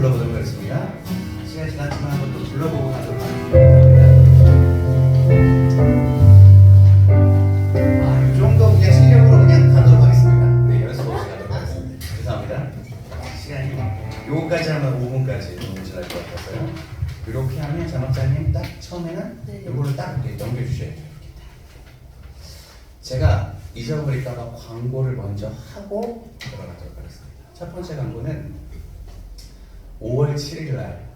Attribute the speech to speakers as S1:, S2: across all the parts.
S1: 불러보도록 하겠습니다. 시간 지났지만 한번 또 불러보고 가도록 하겠습니다. 이 정도 그냥 실력으로 그냥 가도록 하겠습니다. 네, 연습 없이 가도록 하겠습니다. 죄송합니다. 시간이 요거까지 하면 5분까지 너무 지날 것 같아서요. 이렇게 하면 자막장님 딱 처음에는 요거를 딱 이렇게 넘겨주셔야 돼요. 제가 잊어버릴까봐 광고를 먼저 하고 들어가도록 하겠습니다. 첫 번째 광고는 5월 7일 날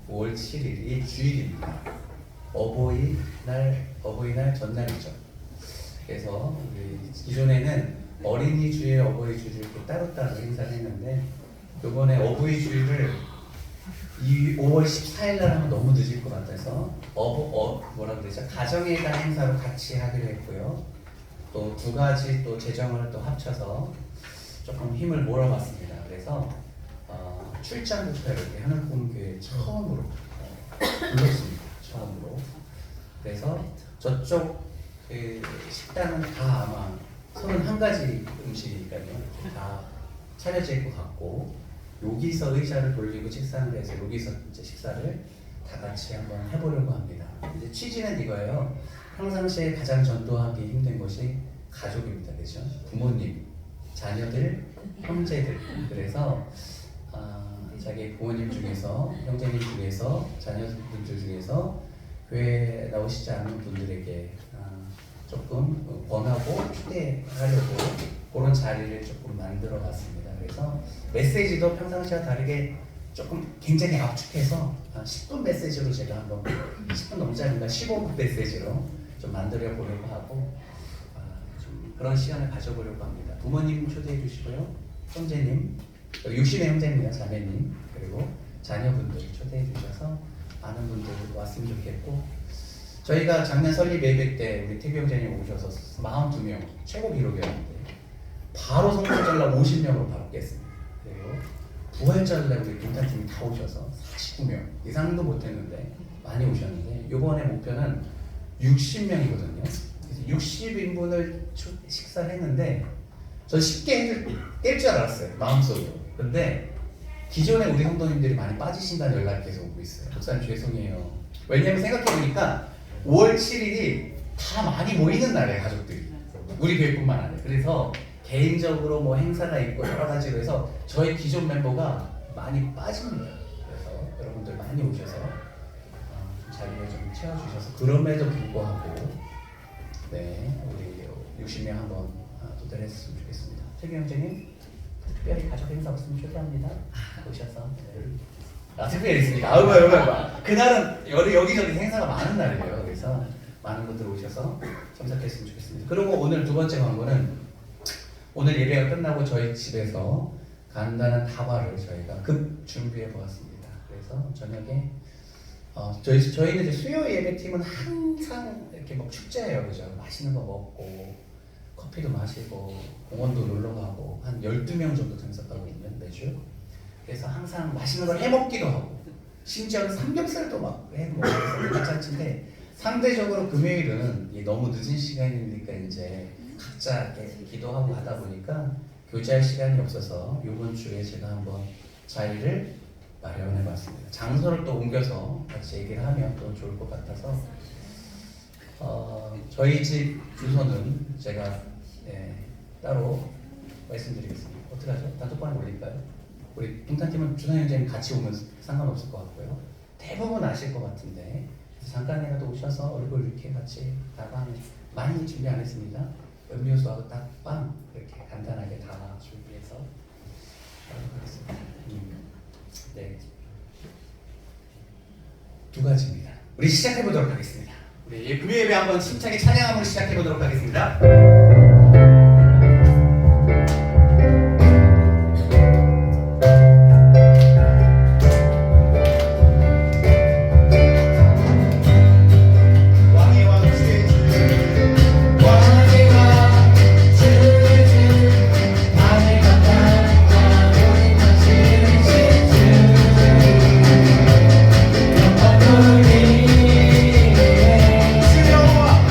S1: 5월 7일이 주일입니다. 어버이날 전날이죠. 그래서 기존에는 어린이 주일, 어버이 주일 이렇게 따로따로 행사를 했는데 이번에 어버이 주일을 5월 14일 날 하면 너무 늦을 것 같아서 뭐라 그러죠? 가정에 대한 행사로 같이 하기로 했고요. 또 두 가지 또 재정을 또 합쳐서 조금 힘을 몰아봤습니다. 그래서 출장부터 이렇게 하늘꿈교회 처음으로 불렀습니다. 처음으로. 그래서 저쪽 식당은 다 아마 31가지 음식이니까요. 다 차려져 있고 같고 여기서 의자를 돌리고 식사를 해서 여기서 이제 식사를 다 같이 한번 해보려고 합니다. 이제 취지는 이거예요. 평상시에 가장 전도하기 힘든 것이 가족입니다. 그렇죠? 부모님, 자녀들, 형제들. 그래서 자기 부모님 중에서, 형제님 중에서, 자녀분들 중에서 교회에 나오시지 않는 분들에게 조금 권하고 초대하려고 그런 자리를 조금 만들어 봤습니다. 그래서 메시지도 평상시와 다르게 조금 굉장히 압축해서 10분 메시지로 제가 한번 10분 넘지 않는다 15분 메시지로 좀 만들어 보려고 하고 좀 그런 시간을 가져보려고 합니다. 부모님 초대해 주시고요, 형제님, 육신의 형제입니다. 자매님, 그리고 자녀분들 초대해 주셔서 많은 분들 왔으면 좋겠고, 저희가 작년 설립 예배 때 우리 태규 형제님 오셔서 42명 최고 기록이었는데 바로 성도전라 50명으로 바로 깼습니다. 그리고 부활절날 우리 김탄팀이 다 오셔서 49명 이상도 못했는데 많이 오셨는데 이번에 목표는 60명이거든요. 그래서 60인분을 식사를 했는데 전 쉽게 깰 줄 알았어요, 마음속으로. 근데 기존에 우리 성도님들이 많이 빠지신다는 연락이 계속 오고 있어요. 목사님 죄송해요. 왜냐면 생각해보니까 5월 7일이 다 많이 모이는 날이에요, 가족들이. 우리 교회뿐만 아니라. 그래서 개인적으로 뭐 행사가 있고 여러 가지로 해서 저희 기존 mem버가 많이 빠집니다. 그래서 여러분들 많이 오셔서 자리를 좀 채워주셔서 그럼에도 불구하고 네, 우리 60명 한번 도달했으면 좋겠습니다. 태규 형제님 특별히 가족 행사 없으면 초대합니다. 오셔서 특별히 있습니까? 아이고 그날은 여기저기 행사가 많은 날이에요. 그래서 많은 분들 오셔서 참석했으면 좋겠습니다. 그리고 오늘 두 번째 광고는 오늘 예배가 끝나고 저희 집에서 간단한 다과를 저희가 급 준비해 보았습니다. 그래서 저녁에 저희는 이제 수요 예배팀은 항상 이렇게 뭐 축제예요, 그죠? 맛있는 거 먹고 커피도 마시고 공원도 놀러 가고 한 12명 정도 참석하고 있는 매주. 그래서 항상 맛있는 걸 해 먹기도 하고 심지어는 삼겹살도 막 해 먹어서 괜찮은데 상대적으로 금요일은 너무 늦은 시간이니까 이제 각자 이렇게 기도하고 하다 보니까 교제할 시간이 없어서 이번 주에 제가 한번 자리를 마련해 봤습니다. 장소를 또 옮겨서 같이 얘기를 하면 또 좋을 것 같아서 저희 집 주소는 제가 따로 말씀드리겠습니다. 어떻게 하죠? 단톡방에 올릴까요? 우리 빙탄팀은 준하 형제님 같이 오면 상관없을 것 같고요. 대부분 아실 것 같은데 잠깐이라도 오셔서 얼굴 이렇게 같이 다방 많이 준비 안 했습니다. 음료수하고 딱 빵 이렇게 간단하게 다 준비해서 하겠습니다. 네, 두 가지입니다. 우리 시작해 보도록 하겠습니다. 우리 금요 예배 한번 힘차게 찬양함으로 시작해 보도록 하겠습니다.
S2: 주여와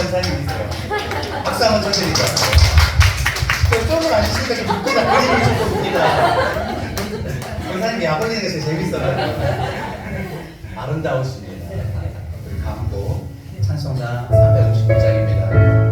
S1: 권사님이 있어요. 박수 한번 쳐드리죠. 좀을 안 치니까 좀 웃기다. 그림이 조금 웃기다. 권사님이 약 올리는 게 제일 재밌어요. 아름다우십니다. 우리 다음도 찬송가 359장입니다.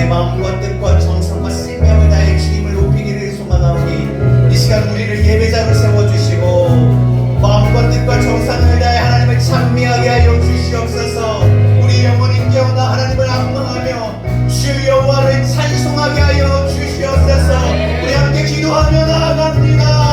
S2: 우리의 마음과 뜻과 정성과 생명을 다해 주님을 높이기를 소망하오니 이 시간 우리를 예배자로 세워주시고 마음과 뜻과 정성을 다해 하나님을 찬미하게 하여 주시옵소서. 우리 영혼이 깨어나 하나님을 악망하며 주 여호와를 찬송하게 하여 주시옵소서. 우리 함께 기도하며 나아갑니다.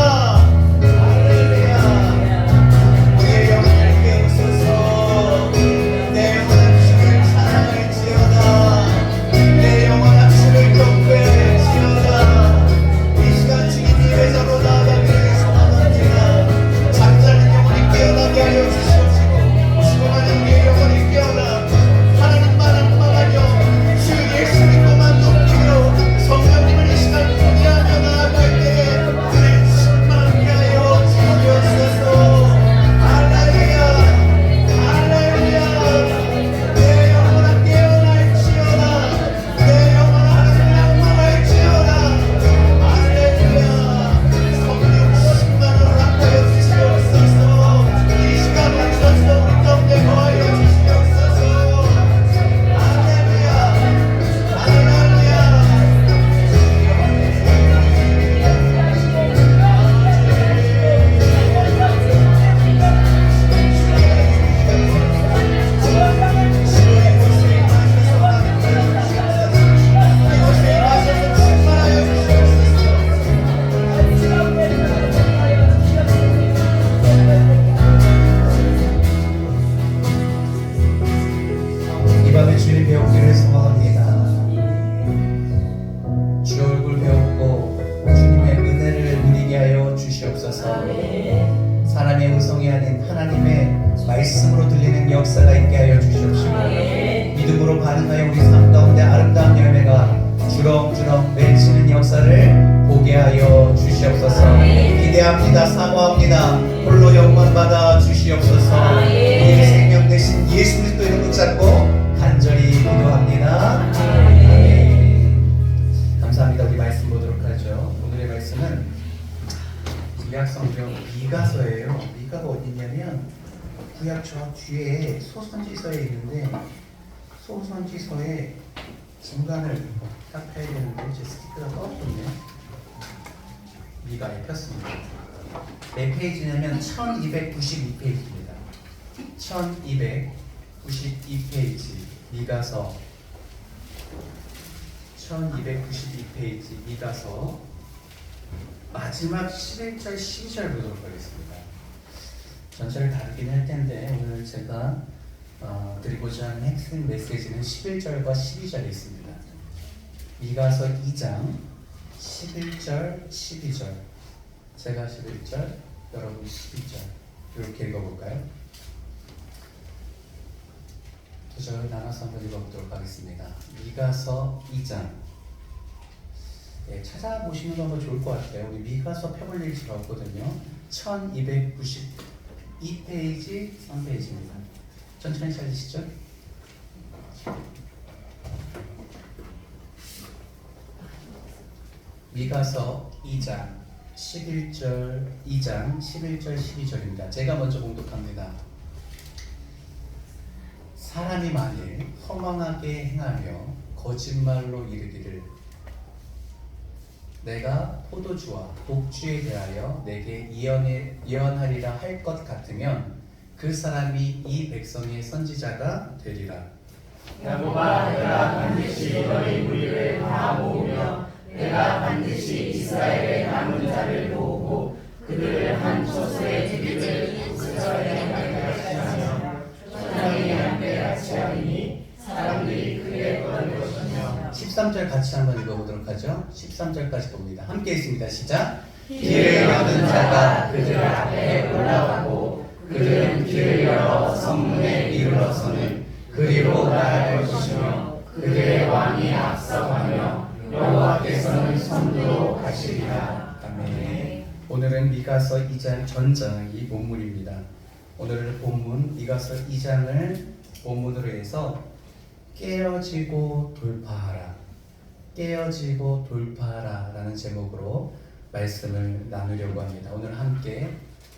S2: 사람의 음성이 아닌 하나님의 말씀으로 들리는 역사가 있게 하여 주시옵시고 믿음으로 반응하여 우리 삶 가운데 아름다운 열매가 주렁주렁 맺히는 역사를 보게 하여 주시옵소서. 기대합니다. 사모합니다. 홀로 영광 받아 주시옵소서. 우리의 생명 대신 예수 그리스도 이름 붙잡고 간절히 기도합니다. 아멘. 감사합니다. 우리 말씀 보도록 하죠. 오늘의 말씀은 구약성경 미가서예요. 미가가 어디 있냐면 구약 저 뒤에 소선지서에 있는데 소선지서의 중간을 딱 펴야 되는데 제 스티커가 떨어졌네요. 미가에 폈습니다. 몇 페이지냐면 1292페이지입니다. 1292페이지 미가서 1292페이지 미가서 마지막 11절 12절 보도록 하겠습니다. 전체를 다루긴 할 텐데 오늘 제가 드리고자 하는 핵심 메시지는 11절과 12절에 있습니다. 미가서 2장 11절 12절 제가 11절 여러분 12절 이렇게 읽어볼까요? 두 절을 나눠서 한번 읽어보도록 하겠습니다. 미가서 2장 찾아보시는 건 더 좋을 것 같아요. 우리 미가서 펴볼 일이 잘 없거든요. 1292페이지 3페이지입니다. 천천히 찾으시죠. 미가서 2장 11절 12절입니다. 제가 먼저 봉독합니다. 사람이 만일 허망하게 행하며 거짓말로 이르기를 내가 포도주와 독주에 대하여 내게 예언하리라 할 것 같으면 그 사람이 이 백성의 선지자가 되리라.
S3: 여호와 내가 반드시 너희 무리를 다 모으며 내가 반드시 이스라엘의 남은 자를 모으고 그들을 한 처소에 두기를 구절에 함께 하시며 조상이 함께 같이 하리니 사람들이 크게 떠들 것이며
S1: 13절 같이 한번 읽어보도록 하죠. 13절까지 봅니다. 함께 읽습니다. 시작. 길을 여는 자가 그들 앞에 올라가고 그들은 길을 열어 성문에 이르러서는 그리로 나아갈 것이며 그들의 왕이 앞서가며 여호와께서는 선두로 가시리라. 아멘. 오늘은 미가서 2장 전장이 본문입니다. 오늘 본문 미가서 2장을 본문으로 해서 깨어지고 돌파하라, 깨어지고 돌파하라 라는 제목으로 말씀을 나누려고 합니다. 오늘 함께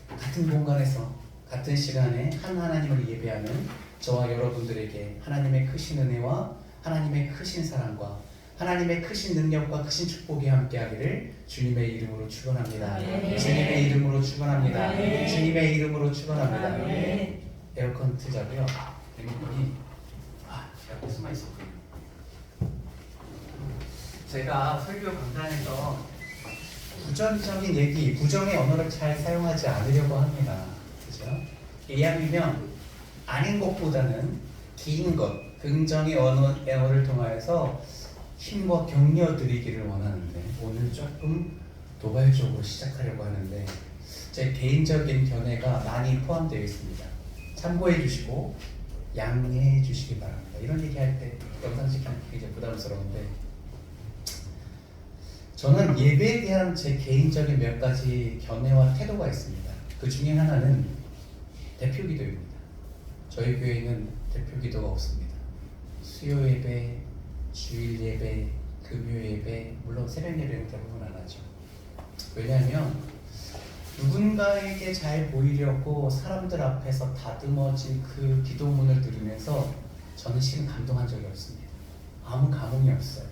S1: 같은 공간에서 같은 시간에 한 하나님을 예배하는 저와 여러분들에게 하나님의 크신 은혜와 하나님의 크신 사랑과 하나님의 크신 능력과 크신 축복이 함께하기를 주님의 이름으로 축원합니다.
S3: 아멘.
S1: 주님의 이름으로 축원합니다.
S3: 아멘.
S1: 주님의 이름으로 축원합니다.
S3: 아멘.
S1: 에어컨 트자고요. 리모컨이 옆에 숨어 있었군요. 제가 설교 강단에서 부정적인 얘기, 부정의 언어를 잘 사용하지 않으려고 합니다. 그죠? 이왕이면 아닌 것보다는 긴 것, 긍정의 언어를 통하여서 힘과 격려 드리기를 원하는데 오늘 조금 도발적으로 시작하려고 하는데 제 개인적인 견해가 많이 포함되어 있습니다. 참고해 주시고 양해해 주시기 바랍니다. 이런 얘기할 때 영상 찍히는 게 굉장히 부담스러운데 저는 예배에 대한 제 개인적인 몇 가지 견해와 태도가 있습니다. 그 중에 하나는 대표 기도입니다. 저희 교회는 대표 기도가 없습니다. 수요 예배, 주일 예배, 금요 예배, 물론 새벽 예배는 대부분 안 하죠. 왜냐하면 누군가에게 잘 보이려고 사람들 앞에서 다듬어진 그 기도문을 들으면서 저는 실은 감동한 적이 없습니다. 아무 감흥이 없어요.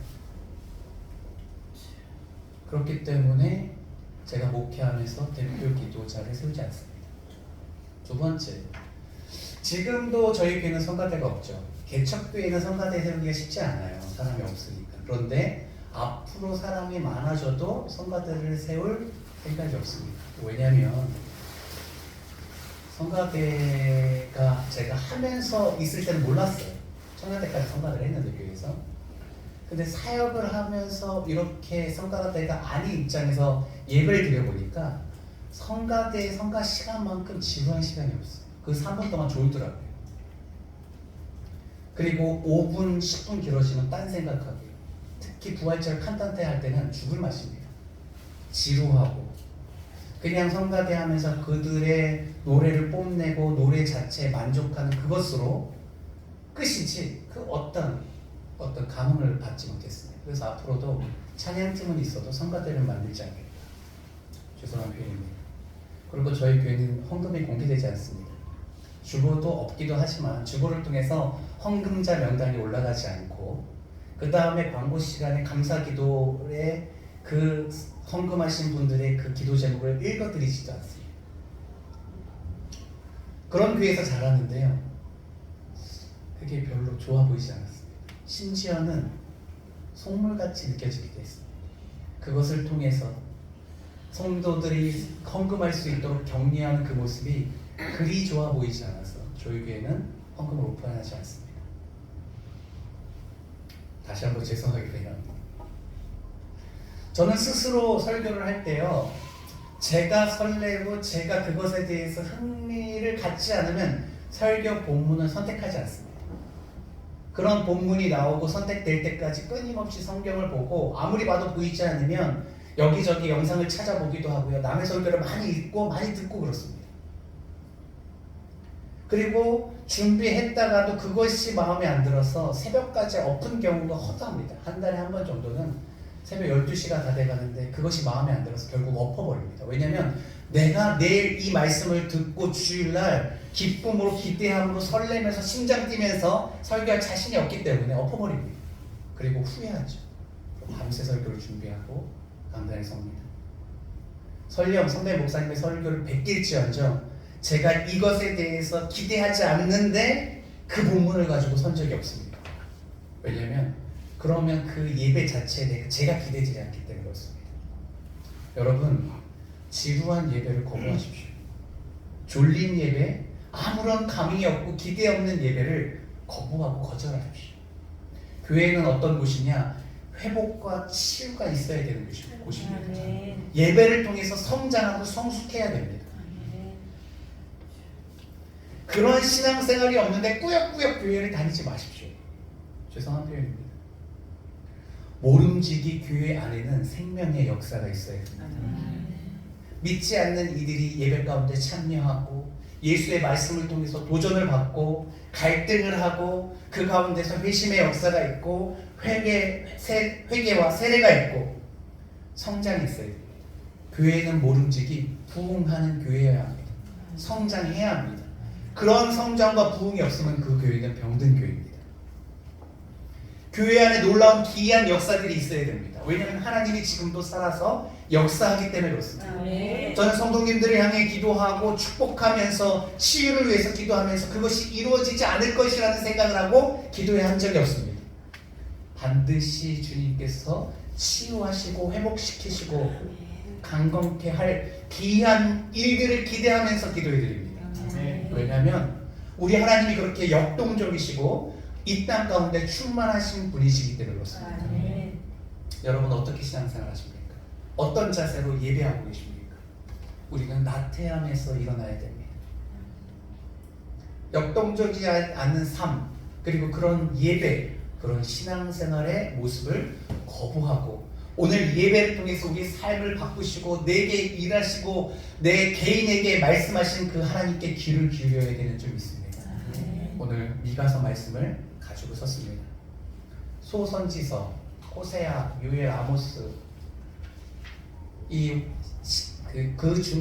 S1: 그렇기 때문에 제가 목회하면서 대표 기도자를 세우지 않습니다. 두 번째, 지금도 저희 교회는 성가대가 없죠. 개척교회는 성가대 세우기가 쉽지 않아요. 사람이 없으니까. 그런데 앞으로 사람이 많아져도 성가대를 세울 생각이 없습니다. 왜냐하면 성가대가 제가 하면서 있을 때는 몰랐어요. 청년대까지 성가대를 했는데 교회에서. 근데 사역을 하면서 이렇게 성가대가 아닌 입장에서 예배를 드려보니까 성가대 성가 시간만큼 지루한 시간이 없어요. 그 3분 동안 졸더라고요. 그리고 5분, 10분 길어지면 딴 생각하고요. 특히 부활절 칸탄테 할 때는 죽을 맛입니다. 지루하고 그냥 성가대 하면서 그들의 노래를 뽐내고 노래 자체에 만족하는 그것으로 끝이지 그 어떤 감흥을 받지 못했습니다. 그래서 앞으로도 찬양팀은 있어도 성가대를 만들지 않겠다. 죄송한 표현입니다. 그리고 저희 교회는 헌금이 공개되지 않습니다. 주보도 없기도 하지만 주보를 통해서 헌금자 명단이 올라가지 않고 그 다음에 광고 시간에 감사기도에 그 헌금하신 분들의 그 기도 제목을 읽어드리지도 않습니다. 그런 교회에서 자랐는데요. 그게 별로 좋아 보이지 않았습니다. 심지어는 속물같이 느껴지기도 했습니다. 그것을 통해서 성도들이 헌금할 수 있도록 격려하는 그 모습이 그리 좋아 보이지 않아서 저희 교회는 헌금을 오픈하지 않습니다. 다시 한번 죄송하게 표현합니다. 저는 스스로 설교를 할 때요, 제가 설레고 제가 그것에 대해서 흥미를 갖지 않으면 설교 본문을 선택하지 않습니다. 그런 본문이 나오고 선택될 때까지 끊임없이 성경을 보고 아무리 봐도 보이지 않으면 여기저기 영상을 찾아보기도 하고요. 남의 설교를 많이 읽고 많이 듣고 그렇습니다. 그리고 준비했다가도 그것이 마음에 안 들어서 새벽까지 엎은 경우가 허다합니다. 한 달에 한 번 정도는 새벽 12시가 다 돼가는데 그것이 마음에 안 들어서 결국 엎어버립니다. 왜냐하면 내가 내일 이 말씀을 듣고 주일날 기쁨으로 기대함으로 설레면서 심장 뛰면서 설교할 자신이 없기 때문에 엎어버립니다. 그리고 후회하죠. 밤새 설교를 준비하고 강단에 섭니다. 설령 선배 목사님의 설교를 베낄지언정 제가 이것에 대해서 기대하지 않는데 그 본문을 가지고 선 적이 없습니다. 왜냐하면 그러면 그 예배 자체에 대해 제가 기대지 않기 때문에 그렇습니다. 여러분, 지루한 예배를 거부하십시오. 졸린 예배, 아무런 감흥이 없고 기대 없는 예배를 거부하고 거절하십시오. 교회는 어떤 곳이냐? 회복과 치유가 있어야 되는 곳입니다. 예배를 통해서 성장하고 성숙해야 됩니다. 그런 신앙생활이 없는데 꾸역꾸역 교회를 다니지 마십시오. 죄송한 표현입니다. 모름지기 교회 안에는 생명의 역사가 있어야 됩니다. 믿지 않는 이들이 예배 가운데 참여하고 예수의 말씀을 통해서 도전을 받고 갈등을 하고 그 가운데서 회심의 역사가 있고 회개와 세례가 있고 성장이 있어야 됩니다. 교회는 모름지기 부흥하는 교회여야 합니다. 성장해야 합니다. 그런 성장과 부흥이 없으면 그 교회는 병든 교회입니다.
S2: 교회 안에 놀라운 기이한 역사들이 있어야 됩니다. 왜냐하면 하나님이 지금도 살아서 역사하기 때문에 그렇습니다. 저는 성도님들을 향해 기도하고 축복하면서 치유를 위해서 기도하면서 그것이 이루어지지 않을 것이라는 생각을 하고 기도해 한 적이 없습니다. 반드시 주님께서 치유하시고 회복시키시고 강건케 할 기이한 일들을 기대하면서 기도해 드립니다. 왜냐하면 우리 하나님이 그렇게 역동적이시고 이 땅 가운데 충만하신 분이시기 때문에 그렇습니다. 여러분 어떻게 신앙생활 하십니까? 어떤 자세로 예배하고 계십니까? 우리는 나태함에서 일어나야 됩니다. 역동적이지 않은 삶, 그리고 그런 예배, 그런 신앙생활의 모습을 거부하고 오늘 예배를 통해서 우리 삶을 바꾸시고 내게 일하시고 내 개인에게 말씀하신 그 하나님께 귀를 기울여야 되는 점이 있습니다. 오늘 미가서 말씀을 가지고 섰습니다. 소선지서, 호세아, 요엘, 아모스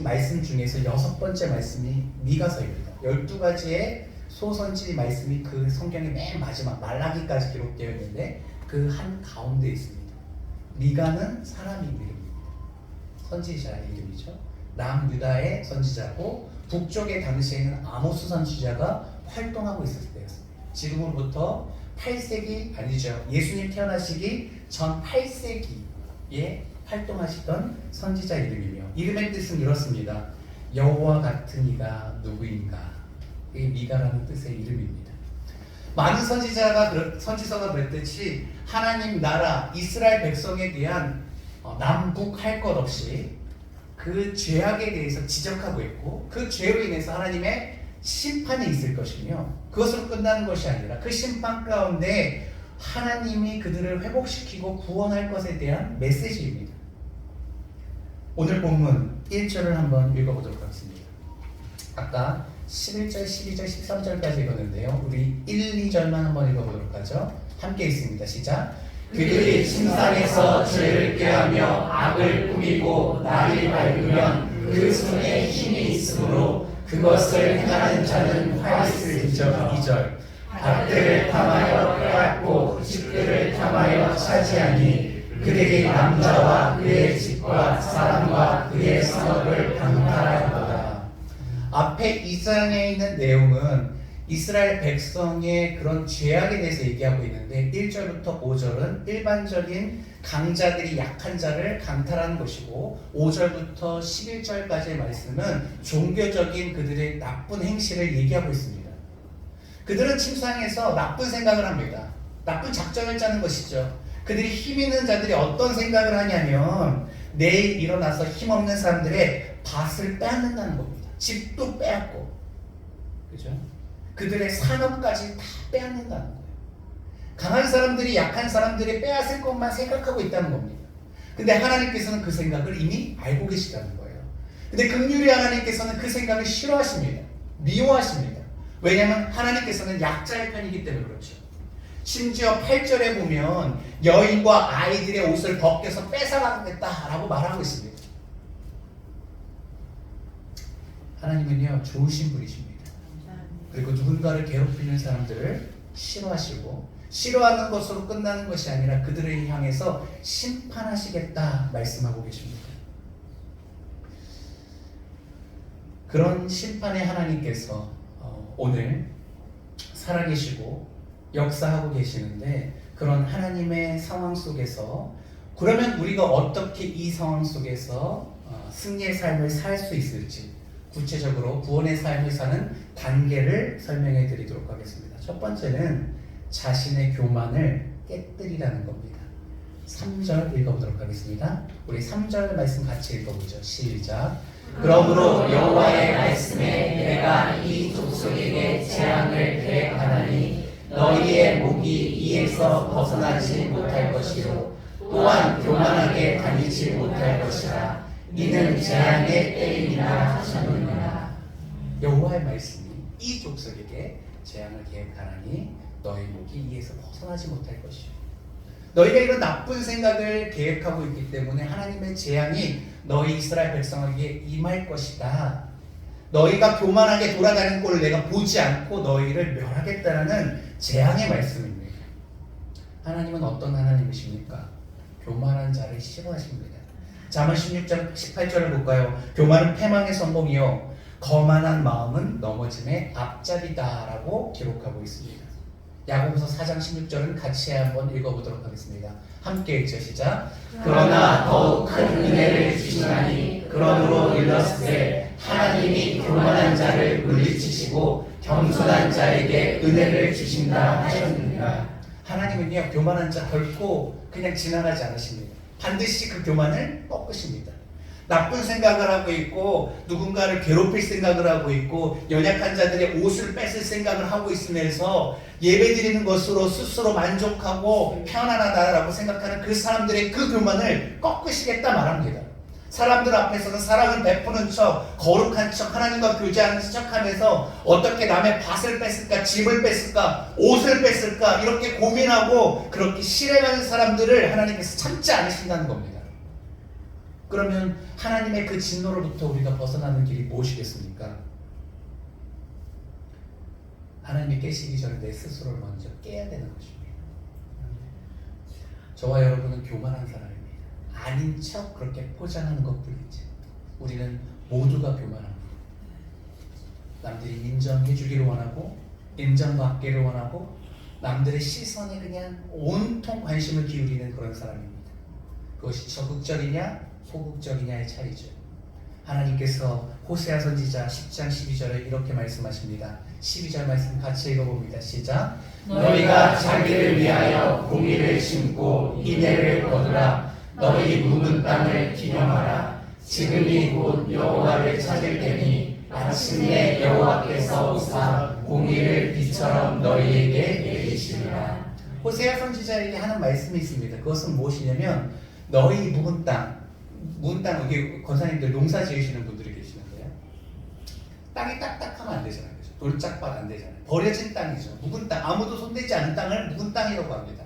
S2: 말씀 중에서 6번째 말씀이 미가서입니다. 12가지의 소선지 말씀이 그 성경의 맨 마지막 말라기까지 기록되어 있는데 그 한 가운데 있습니다. 미가는 사람 이름입니다. 선지자의 이름이죠. 남유다의 선지자고 북쪽의 당시에는 아모스 선지자가 활동하고 있을 때였습니다. 지금으로부터 8세기 아니죠. 예수님 태어나시기 전 8세기에 활동하시던 선지자 이름이며 이름의 뜻은 이렇습니다. 여호와 같은 이가 누구인가? 이게 미가라는 뜻의 이름입니다. 많은 선지서가 그랬듯이 하나님 나라 이스라엘 백성에 대한 남북 할 것 없이 그 죄악에 대해서 지적하고 있고 그 죄로 인해서 하나님의 심판이 있을 것이며 그것으로 끝나는 것이 아니라 그 심판 가운데 하나님이 그들을 회복시키고 구원할 것에 대한 메시지입니다. 오늘 본문 1절을 한번 읽어보도록 하겠습니다. 아까 11절, 12절, 13절까지 읽었는데요. 우리 1, 2절만 한번 읽어보도록 하죠. 함께 읽습니다. 시작.
S3: 그들이 침상에서 죄를 꾀하며 악을 꾸미고 날이 밝으면 그 손에 힘이 있으므로 그것을 행하는 자는 화있을
S2: 2절.
S3: 밭들을 탐하여 빼앗고 집들을 탐하여 차지하니 그들이 남자와 그의 집과 사람과 그의 성읍을 강탈하였도다.
S2: 앞에 2장에 있는 내용은 이스라엘 백성의 그런 죄악에 대해서 얘기하고 있는데 1절부터 5절은 일반적인 강자들이 약한 자를 강탈하는 것이고 5절부터 11절까지의 말씀은 종교적인 그들의 나쁜 행실을 얘기하고 있습니다. 그들은 침상에서 나쁜 생각을 합니다. 나쁜 작전을 짜는 것이죠. 그들이 힘 있는 자들이 어떤 생각을 하냐면 내일 일어나서 힘없는 사람들의 밭을 빼앗는다는 겁니다. 집도 빼앗고, 그죠? 그들의 산업까지 다 빼앗는다는 거예요. 강한 사람들이 약한 사람들이 빼앗을 것만 생각하고 있다는 겁니다. 근데 하나님께서는 그 생각을 이미 알고 계시다는 거예요. 근데 긍휼히 하나님께서는 그 생각을 싫어하십니다. 미워하십니다. 왜냐하면 하나님께서는 약자의 편이기 때문에 그렇죠. 심지어 8절에 보면 여인과 아이들의 옷을 벗겨서 뺏어가겠다라고 말하고 있습니다. 하나님은요 좋으신 분이십니다. 그리고 누군가를 괴롭히는 사람들을 싫어하시고 싫어하는 것으로 끝나는 것이 아니라 그들을 향해서 심판하시겠다 말씀하고 계십니다. 그런 심판의 하나님께서 오늘 살아계시고 역사하고 계시는데 그런 하나님의 상황 속에서 그러면 우리가 어떻게 이 상황 속에서 승리의 삶을 살 수 있을지 구체적으로 구원의 삶을 사는 단계를 설명해 드리도록 하겠습니다. 첫 번째는 자신의 교만을 깨뜨리라는 겁니다. 3절 읽어보도록 하겠습니다. 우리 3절 말씀 같이 읽어보죠. 시작.
S3: 그러므로 여호와의 말씀에 내가 이 족속에게 재앙을 계획하나니 너희의 목이 이에서 벗어나지 못할 것이요 또한 교만하게 다니지 못할 것이라. 이는 재앙의 때임이라 하셨느니라.
S2: 여호와의 말씀이 이 족속에게 재앙을 계획하나니 너희 목이 이에서 벗어나지 못할 것이요. 너희가 이런 나쁜 생각을 계획하고 있기 때문에 하나님의 재앙이 너희 이스라엘 백성에게 임할 것이다. 너희가 교만하게 돌아다니는 꼴을 내가 보지 않고 너희를 멸하겠다라는 재앙의 말씀입니다.
S1: 하나님은 어떤 하나님이십니까? 교만한 자를 싫어하십니다. 잠언 16장 18절을 볼까요? 교만은 패망의 성공이요 거만한 마음은 넘어짐의 앞잡이다라고 기록하고 있습니다. 야고보서 4장 16절은 같이 한번 읽어보도록 하겠습니다. 함께 읽죠. 시작.
S3: 그러나 더욱 큰 은혜를 주시나니 그러므로 일렀으되 하나님이 교만한 자를 물리치시고 겸손한 자에게 은혜를 주신다 하셨느니라.
S1: 하나님은요 교만한 자 결코 그냥 지나가지 않으십니다. 반드시 그 교만을 꺾으십니다. 나쁜 생각을 하고 있고 누군가를 괴롭힐 생각을 하고 있고 연약한 자들의 옷을 뺏을 생각을 하고 있으면서 예배드리는 것으로 스스로 만족하고 편안하다라고 생각하는 그 사람들의 그 교만을 꺾으시겠다 말합니다. 사람들 앞에서는 사랑을 베푸는 척, 거룩한 척, 하나님과 교제하는 척하면서 어떻게 남의 밭을 뺏을까, 집을 뺏을까, 옷을 뺏을까 이렇게 고민하고 그렇게 실행하는 사람들을 하나님께서 참지 않으신다는 겁니다. 그러면 하나님의 그 진노로부터 우리가 벗어나는 길이 무엇이겠습니까? 하나님이 깨시기 전에 내 스스로를 먼저 깨야 되는 것입니다. 저와 여러분은 교만한 사람입니다. 아닌 척 그렇게 포장하는 것뿐이지. 우리는 모두가 교만합니다. 남들이 인정해 주기를 원하고 인정받기를 원하고 남들의 시선에 그냥 온통 관심을 기울이는 그런 사람입니다. 그것이 적극적이냐 소극적이냐의 차이죠. 하나님께서 호세아 선지자 10장 12절에 이렇게 말씀하십니다. 12절 말씀 같이 읽어봅니다. 시작.
S3: 너희가 자기를 위하여 공의를 심고 인애를 거두라. 너희 묵은 땅을 기념하라. 지금이 곧 여호와를 찾을 때니 마침내 여호와께서 오사 공의를 비처럼 너희에게 내리시리라.
S1: 호세아 선지자에게 하는 말씀이 있습니다. 그것은 무엇이냐면 너희 묵은 땅 여기 권사님들 농사 지으시는 분들이 계시는데요. 땅이 딱딱하면 안 되잖아요. 그렇죠? 돌짝밭 안 되잖아요. 버려진 땅이죠. 묵은 땅, 아무도 손대지 않은 땅을 묵은 땅이라고 합니다.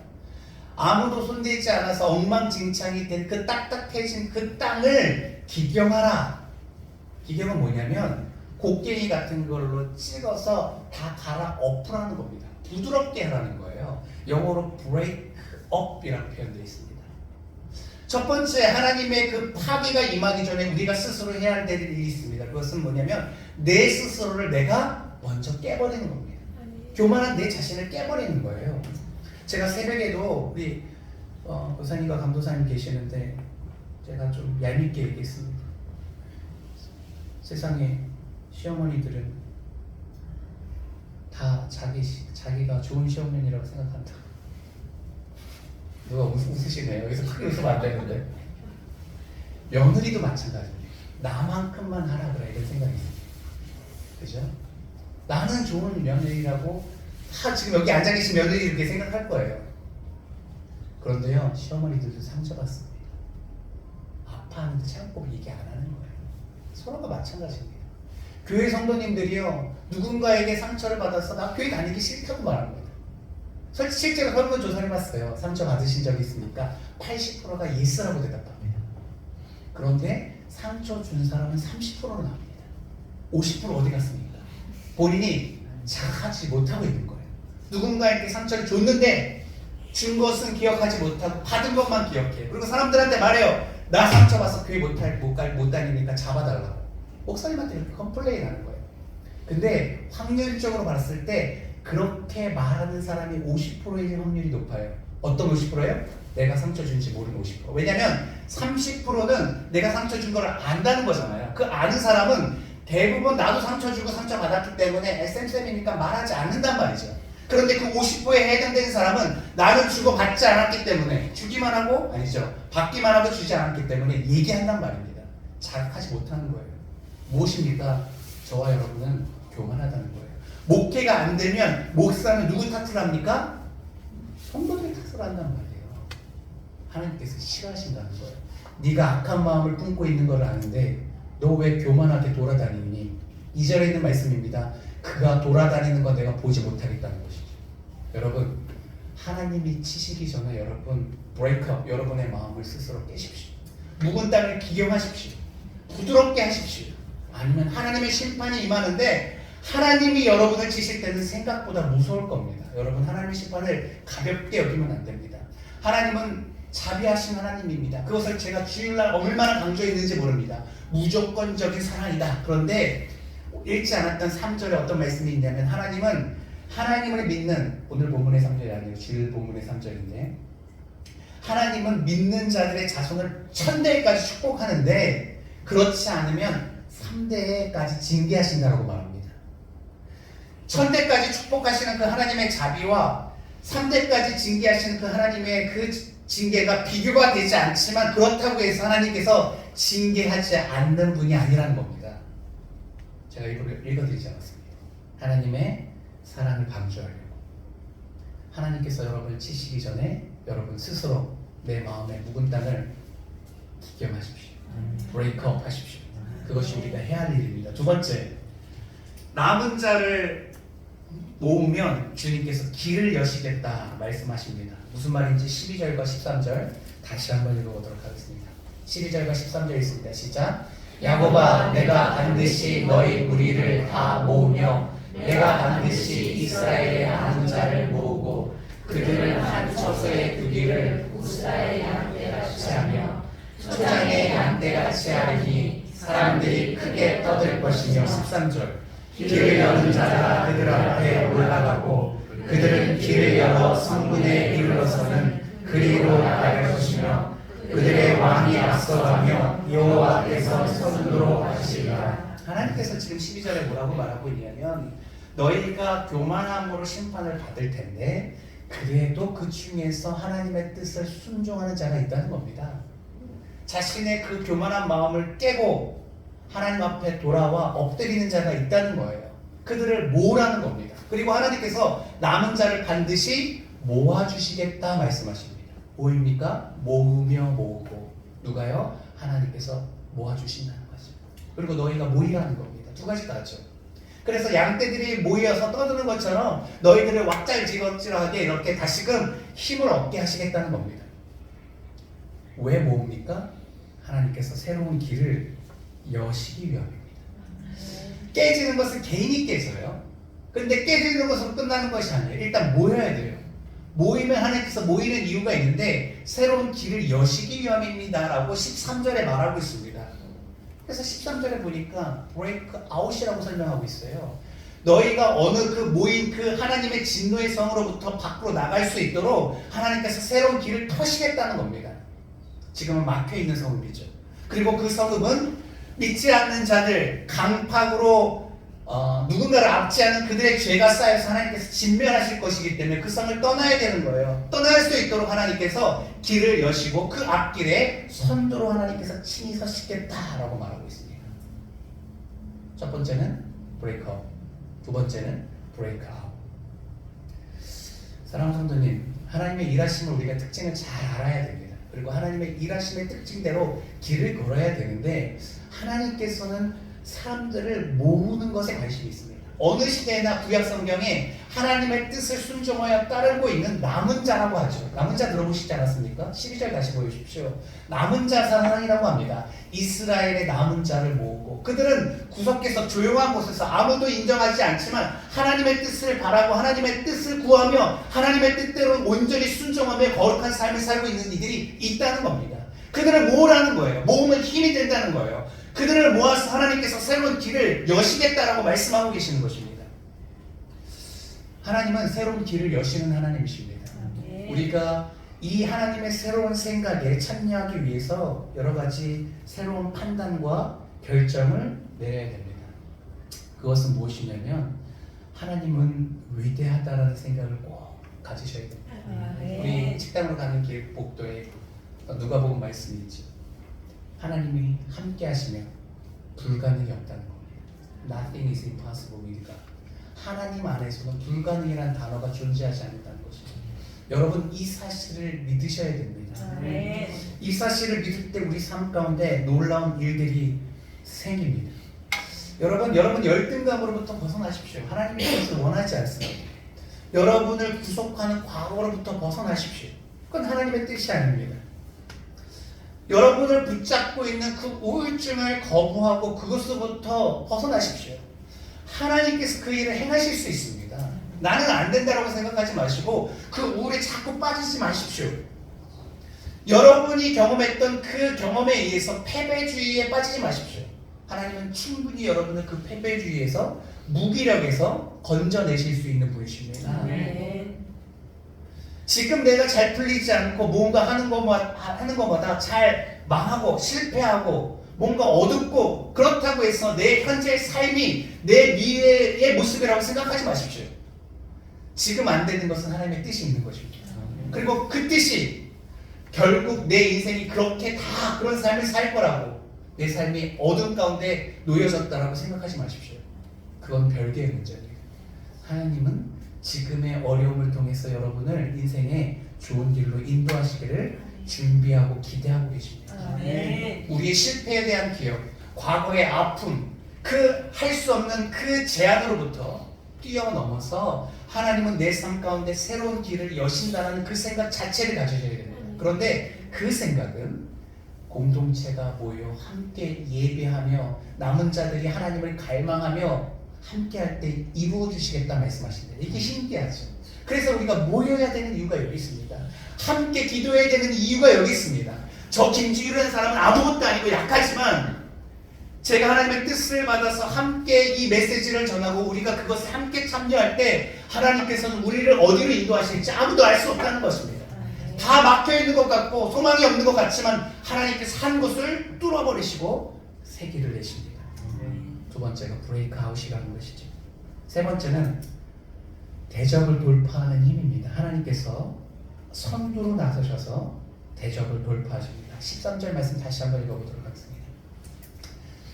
S1: 아무도 손대지 않아서 엉망진창이 된 그 딱딱해진 그 땅을 기경하라. 기경은 뭐냐면 곡괭이 같은 걸로 찍어서 다 갈아 엎으라는 겁니다. 부드럽게 하라는 거예요. 영어로 break up이라고 표현되어 있습니다. 첫 번째 하나님의 그 파괴가 임하기 전에 우리가 스스로 해야 할 일이 있습니다. 그것은 뭐냐면 내 스스로를 내가 먼저 깨버리는 겁니다. 교만한 내 자신을 깨버리는 거예요. 제가 새벽에도 우리 교사님과 감독사님 계시는데 제가 좀 얄밉게 얘기했습니다. 세상에 시어머니들은 다 자기가 좋은 시어머니라고 생각한다. 누가 웃으시네요. 여기서 크게 웃으면 안 되는데. 며느리도 마찬가지입니다. 나만큼만 하라 그래 이런 생각이 있어요. 그죠? 나는 좋은 며느리라고 다 지금 여기 앉아 계신 며느리 이렇게 생각할 거예요. 그런데요, 시어머니들도 상처받습니다. 아파하는데 참고 얘기 안 하는 거예요. 서로가 마찬가지입니다. 교회 성도님들이요, 누군가에게 상처를 받아서 나 교회 다니기 싫다고 말하는 거예요. 실제로 설문조사를 해봤어요. 상처 받으신 적이 있습니까? 80%가 예스라고 대답합니다. 그런데 상처 준 사람은 30%로 나옵니다. 50% 어디 갔습니까? 본인이 자각하지 못하고 있는 거예요. 누군가에게 상처를 줬는데 준 것은 기억하지 못하고 받은 것만 기억해요. 그리고 사람들한테 말해요. 나 상처받아서 교회 못 다니니까 잡아달라고. 목사님한테 이렇게 컴플레인 하는 거예요. 근데 확률적으로 봤을 때 그렇게 말하는 사람이 50%의 확률이 높아요. 어떤 50%예요? 내가 상처 준지 모르는 50%. 왜냐면 30%는 내가 상처 준 걸 안다는 거잖아요. 그 아는 사람은 대부분 나도 상처 주고 상처 받았기 때문에 쌤쌤이니까 말하지 않는단 말이죠. 그런데 그 50%에 해당되는 사람은 나는 주고 받지 않았기 때문에 주기만 하고 아니죠. 받기만 하고 주지 않았기 때문에 얘기한단 말입니다. 자각하지 못하는 거예요. 무엇입니까? 저와 여러분은 교만하다는 거예요. 목회가 안 되면 목사는 누구 탓을 합니까? 성도들의 탓을 한단 말이에요. 하나님께서 싫어하신다는 거예요. 네가 악한 마음을 품고 있는 걸 아는데 너 왜 교만하게 돌아다니니? 2절에 있는 말씀입니다. 그가 돌아다니는 건 내가 보지 못하겠다는 것이죠. 여러분, 하나님이 치시기 전에 여러분 브레이크업, 여러분의 마음을 스스로 깨십시오. 묵은 땅을 기경하십시오. 부드럽게 하십시오. 아니면 하나님의 심판이 임하는데
S2: 하나님이 여러분을 치실 때는 생각보다 무서울 겁니다. 여러분, 하나님의 심판을 가볍게 여기면 안 됩니다. 하나님은 자비하신 하나님입니다. 그것을 제가 주일날 얼마나 강조했는지 모릅니다. 무조건적인 사랑이다. 그런데 읽지 않았던 3절에 어떤 말씀이 있냐면, 하나님은 하나님을 믿는, 오늘 본문의 3절이 아니고 주일 본문의 3절인데, 하나님은 믿는 자들의 자손을 천대까지 축복하는데 그렇지 않으면 3대까지 징계하신다고 말합니다. 천대까지 축복하시는 그 하나님의 자비와 3대까지 징계하시는 그 하나님의 그 징계가 비교가 되지 않지만, 그렇다고 해서 하나님께서 징계하지 않는 분이 아니라는 겁니다. 제가 읽어드리지 않았습니다. 하나님의 사랑을 강조하려고 하나님께서 여러분을 치시기 전에 여러분 스스로 내 마음의 묵은 땅을 기경하십시오. 브레이크업 하십시오. 그것이 우리가 해야 할 일입니다. 두 번째, 남은 자를 모으면 주님께서 길을 여시겠다 말씀하십니다. 무슨 말인지 12절과 13절 다시 한번 읽어보도록 하겠습니다. 12절과 13절 있습니다. 시작.
S3: 야곱아, 내가 반드시 너희 무리를 다 모으며 내가 반드시 이스라엘의 남은 자를 모으고 그들을 한 처소에 두기를 우스라의 양떼같이 하며 초장의 양떼같이 하리니 사람들이 크게 떠들 것이며
S2: 13절.
S3: 길을 여는 자가 그들 앞에 올라가고 그들은 길을 열어 성문에 이르러서는 그리로 나갈 것이며 그들의 왕이 앞서가며 여호와께서 손으로 하시리라.
S2: 하나님께서 지금 12절에 뭐라고 말하고 있냐면, 너희가 교만함으로 심판을 받을 텐데 그래도 그 중에서 하나님의 뜻을 순종하는 자가 있다는 겁니다. 자신의 그 교만한 마음을 깨고 하나님 앞에 돌아와 엎드리는 자가 있다는 거예요. 그들을 모으라는 겁니다. 그리고 하나님께서 남은 자를 반드시 모아주시겠다 말씀하십니다. 뭐입니까? 모으며 모으고. 누가요? 하나님께서 모아주신다는 거죠. 그리고 너희가 모이라는 겁니다. 두 가지 다죠. 그래서 양떼들이 모여서 떠드는 것처럼 너희들을 왁잘지껄하게 이렇게 다시금 힘을 얻게 하시겠다는 겁니다. 왜 모읍니까? 하나님께서 새로운 길을 여시기 위함입니다. 깨지는 것은 개인이 깨져요. 그런데 깨지는 것으로 끝나는 것이 아니에요. 일단 모여야 돼요. 모이면 하나님께서 모이는 이유가 있는데 새로운 길을 여시기 위함입니다 라고 13절에 말하고 있습니다. 그래서 13절에 보니까 브레이크 아웃이라고 설명하고 있어요. 너희가 어느 그 모인 그 하나님의 진노의 성으로부터 밖으로 나갈 수 있도록 하나님께서 새로운 길을 터시겠다는 겁니다. 지금은 막혀있는 성읍이죠. 그리고 그 성읍은 믿지 않는 자들, 강팍으로 누군가를 압제하는 그들의 죄가 쌓여서 하나님께서 진멸하실 것이기 때문에 그 성을 떠나야 되는 거예요. 떠날 수 있도록 하나님께서 길을 여시고 그 앞길에 선두로 하나님께서 친히 서시겠다라고 말하고 있습니다. 첫 번째는 브레이크업, 두 번째는 브레이크아웃. 사랑하는 성도님, 하나님의 일하심을 우리가 특징을 잘 알아야 됩니다. 그리고 하나님의 일하심의 특징대로 길을 걸어야 되는데, 하나님께서는 사람들을 모으는 것에 관심이 있습니다. 어느 시대나 구약 성경에 하나님의 뜻을 순종하여 따르고 있는 남은 자라고 하죠. 남은 자 들어보시지 않았습니까? 12절 다시 보여주십시오. 남은 자 사랑이라고 합니다. 이스라엘의 남은 자를 모으고 그들은 구석에서 조용한 곳에서 아무도 인정하지 않지만 하나님의 뜻을 바라고 하나님의 뜻을 구하며 하나님의 뜻대로 온전히 순종하며 거룩한 삶을 살고 있는 이들이 있다는 겁니다. 그들을 모으라는 거예요. 모으면 힘이 된다는 거예요. 그들을 모아서 하나님께서 새로운 길을 여시겠다라고 말씀하고 계시는 것입니다. 하나님은 새로운 길을 여시는 하나님이십니다. 우리가 이 하나님의 새로운 생각에 참여하기 위해서 여러 가지 새로운 판단과 결정을 내려야 됩니다. 그것은 무엇이냐면 하나님은 위대하다라는 생각을 꼭 가지셔야 됩니다. 우리 식당으로 가는 길 복도에 누가복음 말씀이 있죠. 하나님이 함께 하시면 불가능이 없다는 겁니다. Nothing is impossible with God. 하나님 안에서는 불가능이라는 단어가 존재하지 않는다는 것입니다. 여러분, 이 사실을 믿으셔야 됩니다. 이 사실을 믿을 때 우리 삶 가운데 놀라운 일들이 생깁니다. 여러분 열등감으로부터 벗어나십시오. 하나님이 그것을 원하지 않습니다. 여러분을 구속하는 과거로부터 벗어나십시오. 그건 하나님의 뜻이 아닙니다. 여러분을 붙잡고 있는 그 우울증을 거부하고 그것으로부터 벗어나십시오. 하나님께서 그 일을 행하실 수 있습니다. 나는 안 된다라고 생각하지 마시고 그 우울에 자꾸 빠지지 마십시오. 여러분이 경험했던 그 경험에 의해서 패배주의에 빠지지 마십시오. 하나님은 충분히 여러분을 그 패배주의에서 무기력에서 건져내실 수 있는 분이십니다. 지금 내가 잘 풀리지 않고 뭔가 하는 것마다 잘 망하고 실패하고 뭔가 어둡고 그렇다고 해서 내 현재의 삶이 내 미래의 모습이라고 생각하지 마십시오. 지금 안 되는 것은 하나님의 뜻이 있는 것입니다. 그리고 그 뜻이 결국 내 인생이 그렇게 다 그런 삶을 살 거라고 내 삶이 어둠 가운데 놓여졌다라고 생각하지 마십시오. 그건 별개의 문제입니다. 하나님은 지금의 어려움을 통해서 여러분을 인생의 좋은 길로 인도하시기를 준비하고 기대하고 계십니다. 우리의 실패에 대한 기억, 과거의 아픔, 그 할 수 없는 그 제한으로부터 뛰어넘어서 하나님은 내 삶 가운데 새로운 길을 여신다는 그 생각 자체를 가져야 됩니다. 그런데 그 생각은 공동체가 모여 함께 예배하며 남은 자들이 하나님을 갈망하며 함께 할 때 이루어 주시겠다 말씀하신다. 이게 신기하죠. 그래서 우리가 모여야 되는 이유가 여기 있습니다. 함께 기도해야 되는 이유가 여기 있습니다. 저 김지율이라는 사람은 아무것도 아니고 약하지만 제가 하나님의 뜻을 받아서 함께 이 메시지를 전하고 우리가 그것을 함께 참여할 때 하나님께서는 우리를 어디로 인도하실지 아무도 알 수 없다는 것입니다. 다 막혀있는 것 같고 소망이 없는 것 같지만 하나님께서 한 곳을 뚫어버리시고 새 길을 내십니다. 두 번째가 브레이크 아웃이라는 것이죠. 세 번째는 대적을 돌파하는 힘입니다. 하나님께서 선두로 나서셔서 대적을 돌파하십니다. 13절 말씀 다시 한번 읽어보도록 하겠습니다.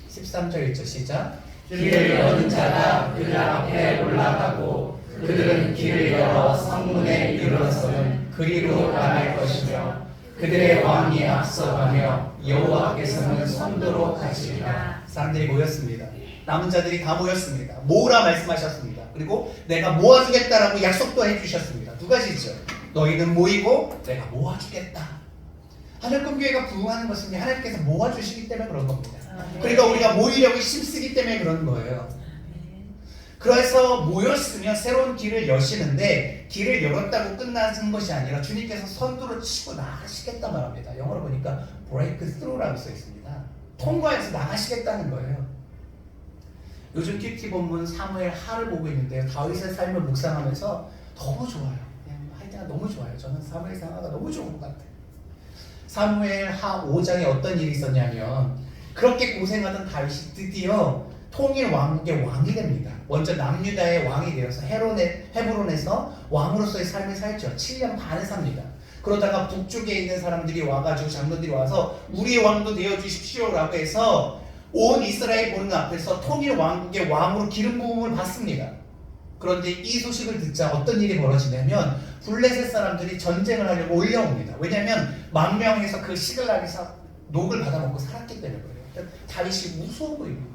S2: 13절 1절 시작.
S3: 길을 여는 자가 그들 앞에 올라가고 그들은 길을 열어 성문에 이르러서는 그리로 나갈 것이며 그들의 왕이 앞서가며 여호와께서는 선두로 가시리라.
S2: 사람들이 모였습니다. 남은 자들이 다 모였습니다. 모으라 말씀하셨습니다. 그리고 내가 모아주겠다라고 약속도 해주셨습니다. 두 가지죠. 너희는 모이고 내가 모아주겠다. 하늘금교회가 부흥하는 것은 하나님께서 모아주시기 때문에 그런 겁니다. 그러니까 우리가 모이려고 힘쓰기 때문에 그런 거예요. 그래서 모였으면 새로운 길을 여시는데 길을 열었다고 끝나는 것이 아니라 주님께서 선두로 치고 나가시겠다 말합니다. 영어로 보니까 break through라고 써 있습니다. 통과해서 나가시겠다는 거예요. 요즘 큐티 본문 사무엘 하를 보고 있는데요. 다윗의 삶을 묵상하면서 너무 좋아요. 그냥 할 때가 너무 좋아요. 저는 사무엘 상하가 너무 좋은 것 같아요. 사무엘 하 5장에 어떤 일이 있었냐면 그렇게 고생하던 다윗이 드디어 통일 왕국의 왕이 됩니다. 먼저 남유다의 왕이 되어서 헤브론에서 왕으로서의 삶을 살죠. 7년 반을 삽니다. 그러다가 북쪽에 있는 사람들이 와가지고 장로들이 와서 우리의 왕도 되어주십시오라고 해서 온 이스라엘 보는 앞에서 통일 왕국의 왕으로 기름 부음을 받습니다. 그런데 이 소식을 듣자 어떤 일이 벌어지냐면 블레셋 사람들이 전쟁을 하려고 올려옵니다. 왜냐하면 망명해서 그 시글락에서 녹을 받아먹고 살았기 때문에 그래요. 다윗이 무서워 보이는 거예요.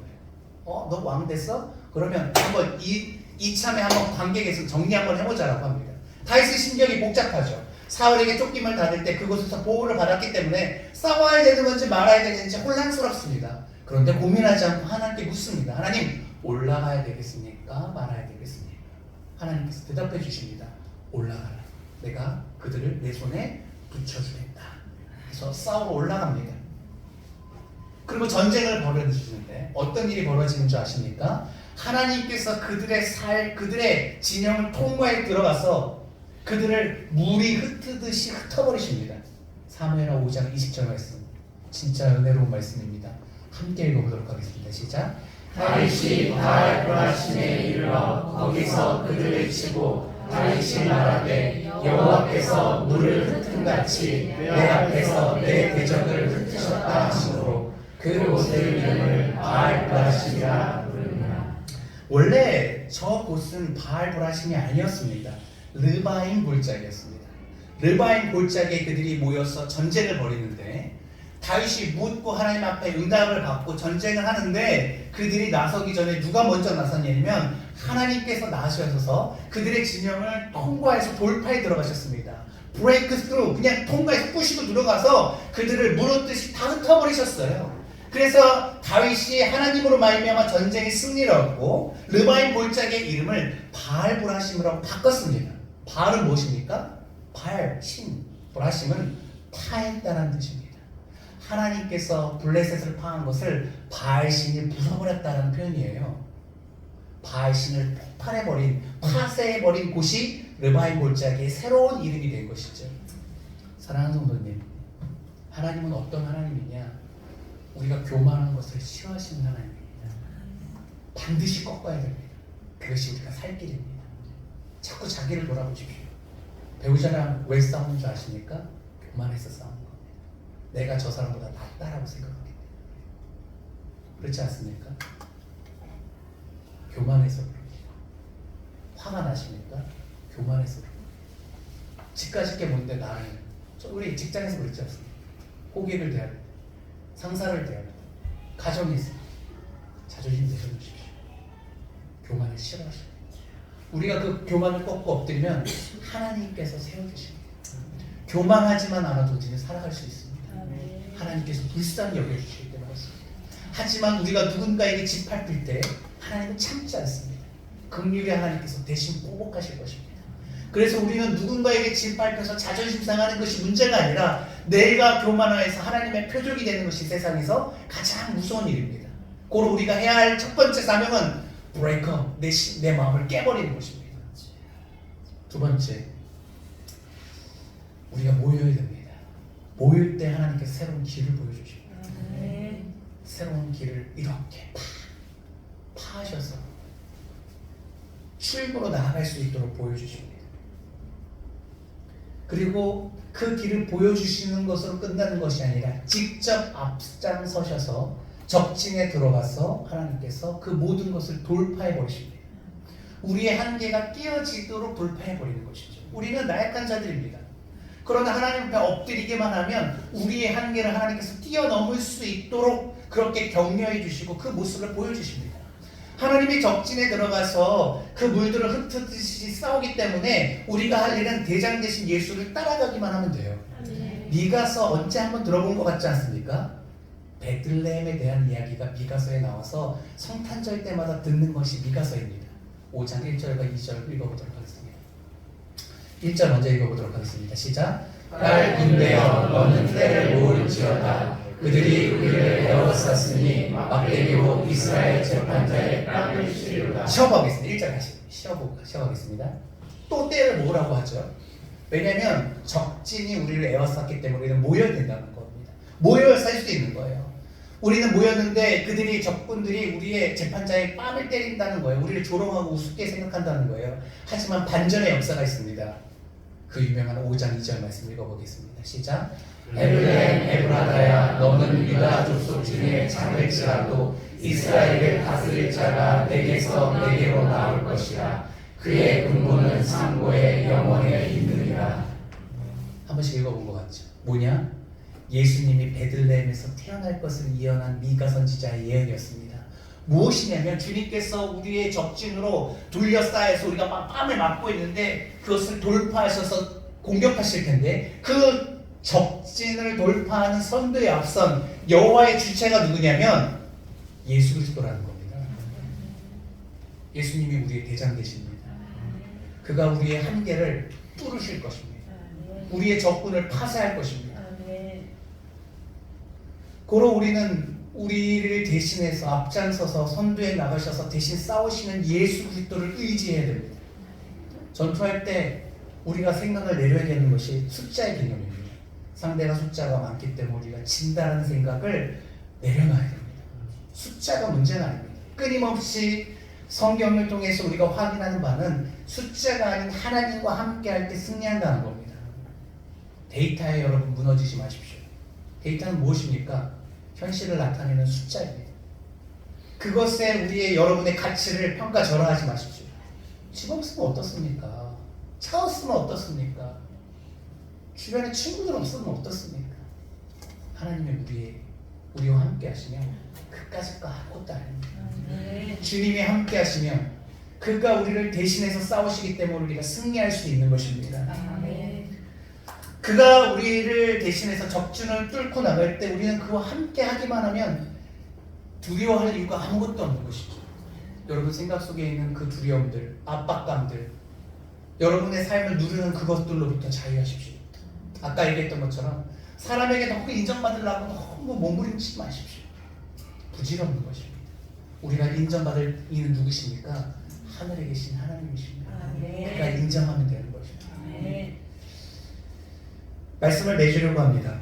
S2: 너 왕 됐어? 그러면 한번 이참에 한번 관객에서 정리 한번 해보자라고 합니다. 다윗의 심경이 복잡하죠. 사울에게 쫓김을 당할 때 그곳에서 보호를 받았기 때문에 싸워야 되는 건지 말아야 되는지 혼란스럽습니다. 그런데 고민하지 않고 하나님께 묻습니다. 하나님, 올라가야 되겠습니까? 말아야 되겠습니까? 하나님께서 대답해 주십니다. 올라가라. 내가 그들을 내 손에 붙여주겠다. 그래서 싸우러 올라갑니다. 그리고 전쟁을 벌여주시는데 어떤 일이 벌어지는 줄 아십니까? 하나님께서 그들의 진영을 통과해 들어가서 그들을 물이 흩트듯이 흩어버리십니다. 사무엘하 5장 20절 말씀. 진짜 은혜로운 말씀입니다. 함께 읽어보도록 하겠습니다. 시작.
S3: 다윗이 바알브라심에 이르러 거기서 그들을 치고 다윗이 말하되 여호와께서 물을 흩음같이 내 앞에서 내 대적을 흩으셨다 하시므로 그 곳의 이름을 바알브라심이라 부르니라.
S2: 원래 저 곳은 바알브라심이 아니었습니다. 르바임 골짜기였습니다. 르바임 골짜기에 그들이 모여서 전쟁을 벌이는데 다윗이 묻고 하나님 앞에 응답을 받고 전쟁을 하는데 그들이 나서기 전에 누가 먼저 나섰냐면 하나님께서 나서셔서 그들의 진영을 통과해서 돌파에 들어가셨습니다. 브레이크 스루 그냥 통과해서 부시고 들어가서 그들을 물었듯이 다 흩어버리셨어요. 그래서 다윗이 하나님으로 말미암아 전쟁에 승리를 얻고 르바임 볼작의 이름을 바알 브라심으로 바꿨습니다. 바알은 무엇입니까? 바알, 신, 브라심은 파했다는 뜻입니다. 하나님께서 블레셋을 파한 것을 바알 신이 부숴버렸다는 표현이에요. 바알 신을 폭발해버린, 파쇄해버린 곳이 르바임 볼작의 새로운 이름이 된 것이죠. 사랑하는 성도님, 하나님은 어떤 하나님이냐? 우리가 교만한 것을 싫어하시는 하나님입니다. 반드시 꺾어야 됩니다. 그것이 우리가 살 길입니다. 자꾸 자기를 돌아보십시오. 배우자랑 왜 싸우는 줄 아십니까? 교만해서 싸우는 겁니다. 내가 저 사람보다 낫다라고 생각하기 때문에. 그렇지 않습니까? 교만해서 그럽니다. 화가 나십니까? 교만해서 그럽니다. 집까지 게 뭔데 나를, 우리 직장에서 그렇지 않습니까? 고객을 대할 때, 상사를 대할 때, 가정에서 자존심 내려놓으십시오. 교만을 싫어하십니다. 우리가 그 교만을 꺾고 엎드리면 하나님께서 세워주십니다. 교만하지만 않아도 우리는 살아갈 수 있습니다. 하나님께서 불쌍히 여겨주시기 때문에 그렇습니다. 하지만 우리가 누군가에게 짓밟힐 때 하나님은 참지 않습니다. 긍휼의 하나님께서 대신 보복하실 것입니다. 그래서 우리는 누군가에게 짓밟혀서 자존심 상하는 것이 문제가 아니라 내가 교만해서 하나님의 표적이 되는 것이 세상에서 가장 무서운 일입니다. 고로 우리가 해야 할 첫 번째 사명은 브레이커, 내 마음을 깨버리는 것입니다. 두 번째, 우리가 모여야 됩니다. 모일 때 하나님께서 새로운 길을 보여주십니다. 새로운 길을 이렇게 파하셔서 출구로 나아갈 수 있도록 보여주십니다. 그리고 그 길을 보여주시는 것으로 끝나는 것이 아니라 직접 앞장서셔서 적진에 들어가서 하나님께서 그 모든 것을 돌파해 버리십니다. 우리의 한계가 깨어지도록 돌파해 버리는 것이죠. 우리는 나약한 자들입니다. 그러나 하나님 앞에 엎드리기만 하면 우리의 한계를 하나님께서 뛰어넘을 수 있도록 그렇게 격려해 주시고 그 모습을 보여주십니다. 하나님이 적진에 들어가서 그 물들을 흩트듯이 싸우기 때문에 우리가 할 일은 대장 되신 예수를 따라가기만 하면 돼요. 미가서 언제 한번 들어본 것 같지 않습니까? 베들레헴에 대한 이야기가 미가서에 나와서 성탄절 때마다 듣는 것이 미가서입니다. 5장 1절과 2절 읽어보도록 하겠습니다. 1절 먼저 읽어보도록 하겠습니다. 시작.
S3: 딸 군대여 너는 때를 모을지어다. 그들이 우리를 에워쌌으니 막대기로 이스라엘 재판자의 뺨을 치리로다.
S2: 쉬어보겠습니다. 1절 다시 쉬어보겠습니다. 또 때를 모으라고 하죠. 왜냐하면 적진이 우리를 에워쌌기 때문에 우리는 모여야 된다는 겁니다. 모여야 살 수 있는 거예요. 우리는 모였는데 그들이 적군들이 우리의 재판자의 뺨을 때린다는 거예요. 우리를 조롱하고 우습게 생각한다는 거예요. 하지만 반전의 역사가 있습니다. 그 유명한 5장 2절 말씀 읽어보겠습니다. 시작.
S3: 에브레임 에브라다야 너는 유다 족속 중에 작을지라도 이스라엘을 다스릴 자가 내게서 내게로 나올 것이라. 그의 근본은 상고의 영원에 있느니라.
S2: 한 번씩 읽어본 것 같죠. 뭐냐? 예수님이 베들레헴에서 태어날 것을 예언한 미가 선지자의 예언이었습니다. 무엇이냐면 주님께서 우리의 적진으로 둘러싸여서 우리가 막 뺨을 맞고 있는데 그것을 돌파하셔서 공격하실 텐데 그 적진을 돌파하는 선두에 앞선 여호와의 주체가 누구냐면 예수 그리스도라는 겁니다. 예수님이 우리의 대장 되십니다. 그가 우리의 한계를 뚫으실 것입니다. 우리의 적군을 파쇄할 것입니다. 고로 우리는 우리를 대신해서 앞장서서 선두에 나가셔서 대신 싸우시는 예수 그리스도를 의지해야 됩니다. 전투할 때 우리가 생각을 내려야 되는 것이 숫자의 개념입니다. 상대가 숫자가 많기 때문에 우리가 진다는 생각을 내려놔야 됩니다. 숫자가 문제는 아닙니다. 끊임없이 성경을 통해서 우리가 확인하는 바는 숫자가 아닌 하나님과 함께할 때 승리한다는 겁니다. 데이터에 여러분 무너지지 마십시오. 데이터는 무엇입니까? 현실을 나타내는 숫자입니다. 그것에 우리의 여러분의 가치를 평가절하하지 마십시오. 집 없으면 어떻습니까? 차 없으면 어떻습니까? 주변에 친구들 없으면 어떻습니까? 하나님의 우리와 함께 하시면 그까짓 거 아무것도 아닙니다. 주님이 함께 하시면 그가 우리를 대신해서 싸우시기 때문에 우리가 승리할 수 있는 것입니다. 그가 우리를 대신해서 적진을 뚫고 나갈 때 우리는 그와 함께 하기만 하면
S1: 두려워할 이유가 아무것도 없는 것이죠. 여러분 생각 속에 있는 그 두려움들, 압박감들, 여러분의 삶을 누르는 그것들로부터 자유하십시오. 아까 얘기했던 것처럼 사람에게 너무 인정받으려고 너무 몸부림치지 마십시오. 부질없는 것입니다. 우리가 인정받을 이는 누구십니까? 하늘에 계신 하나님이십니다. 그러니까 인정하면 되는 것입니다. 말씀을 맺으려고 합니다.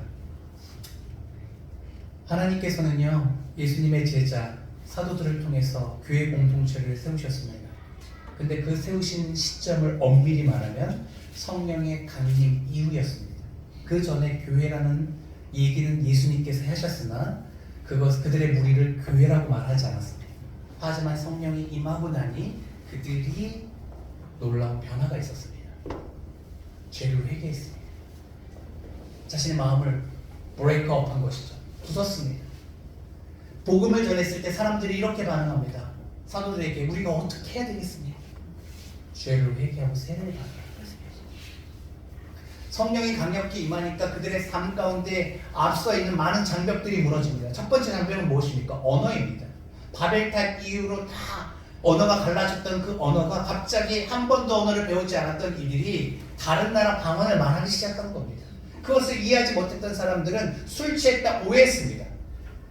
S1: 하나님께서는요, 예수님의 제자 사도들을 통해서 교회 공동체를 세우셨습니다. 근데 그 세우신 시점을 엄밀히 말하면 성령의 강림 이후였습니다. 그 전에 교회라는 얘기는 예수님께서 하셨으나 그들의 무리를 교회라고 말하지 않았습니다. 하지만 성령이 임하고 나니 그들이 놀라운 변화가 있었습니다. 죄를 회개했습니다. 자신의 마음을 브레이크업한 것이죠. 부쉈습니다. 복음을 전했을 때 사람들이 이렇게 반응합니다. 사도들에게 우리가 어떻게 해야 되겠습니까? 죄를 회개하고 세례를 받으라. 성령이 강력히 임하니까 그들의 삶 가운데 앞서 있는 많은 장벽들이 무너집니다. 첫 번째 장벽은 무엇입니까? 언어입니다. 바벨탑 이후로 다 언어가 갈라졌던 그 언어가 갑자기 한 번도 언어를 배우지 않았던 이들이 다른 나라 방언을 말하기 시작한 겁니다. 그것을 이해하지 못했던 사람들은 술 취했다 오해했습니다.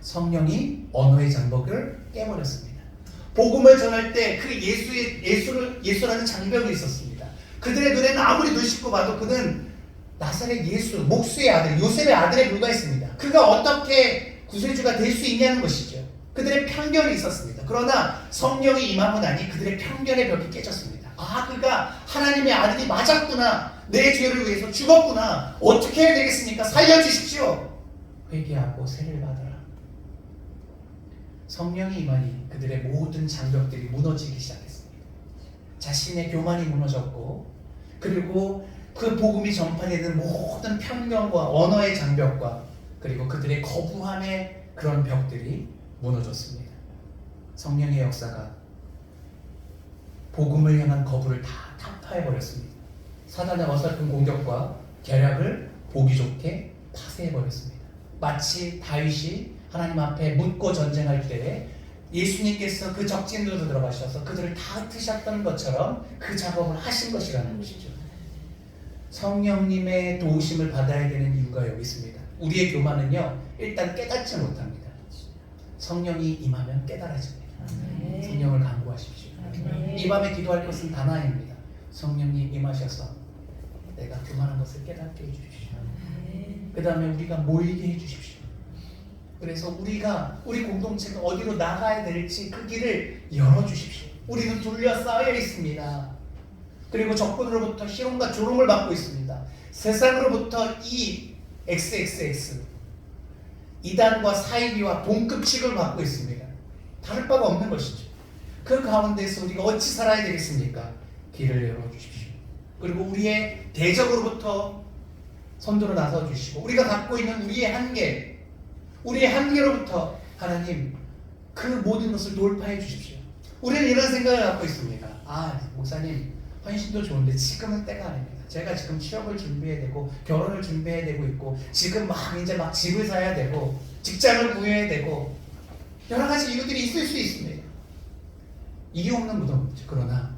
S1: 성령이 언어의 장벽을 깨버렸습니다. 복음을 전할 때 그 예수라는 장벽이 있었습니다. 그들의 눈에는 아무리 눈 씻고 봐도 그는 나사렛 예수, 목수의 아들, 요셉의 아들에 불과했습니다. 그가 어떻게 구세주가 될 수 있냐는 것이죠. 그들의 편견이 있었습니다. 그러나 성령이 임하고 나니 그들의 편견의 벽이 깨졌습니다. 아, 그가 하나님의 아들이 맞았구나. 내 죄를 위해서 죽었구나. 어떻게 해야 되겠습니까? 살려주십시오. 회개하고 세례를 받아라. 성령이 임하니 그들의 모든 장벽들이 무너지기 시작했습니다. 자신의 교만이 무너졌고, 그리고 그 복음이 전파되는 모든 편견과 언어의 장벽과 그리고 그들의 거부함의 그런 벽들이 무너졌습니다. 성령의 역사가 복음을 향한 거부를 다 타파해버렸습니다. 사단의 어설픈 공격과 계략을 보기 좋게 파쇄해버렸습니다. 마치 다윗이 하나님 앞에 묻고 전쟁할 때에 예수님께서 그 적진으로 들어가셔서 그들을 다 흩으셨던 것처럼 그 작업을 하신 것이라는 것이죠. 성령님의 도우심을 받아야 되는 이유가 여기 있습니다. 우리의 교만은요, 일단 깨닫지 못합니다. 성령이 임하면 깨달아집니다. 성령을 간구하십시오. 이 밤에 기도할 것은 단 하나입니다. 성령님 임하셔서 내가 교만한 것을 깨닫게 해주십시오. 그 다음에 우리가 모이게 해주십시오. 그래서 우리 공동체가 어디로 나가야 될지 그 길을 열어주십시오. 우리는 둘러싸여 있습니다. 그리고 적군으로부터 희롱과 조롱을 받고 있습니다. 세상으로부터 이 XXX 이단과 사이비와 동급 취급을 받고 있습니다. 다를 바가 없는 것이죠. 그 가운데서 우리가 어찌 살아야 되겠습니까? 길을 열어주십시오. 그리고 우리의 대적으로부터 선두로 나서주시고 우리가 갖고 있는 우리의 한계로부터 하나님 그 모든 것을 돌파해 주십시오. 우리는 이런 생각을 갖고 있습니다. 아, 목사님 헌신도 좋은데 지금은 때가 아닙니다. 제가 지금 취업을 준비해야 되고 결혼을 준비해야 되고 있고 지금 이제 집을 사야 되고 직장을 구해야 되고 여러 가지 이유들이 있을 수 있습니다. 이유 없는 무덤이죠. 그러나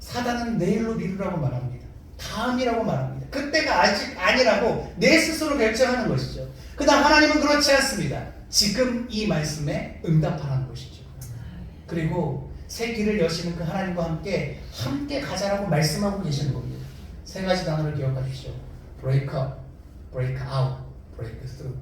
S1: 사단은 내일로 미루라고 말합니다. 다음이라고 말합니다. 그때가 아직 아니라고 내 스스로 결정하는 것이죠. 그다음 하나님은 그렇지 않습니다. 지금 이 말씀에 응답하라는 것이죠. 그리고 새 길을 여시는 그 하나님과 함께 가자라고 말씀하고 계시는 겁니다. 세 가지 단어를 기억하십시오. break up, break out, break through.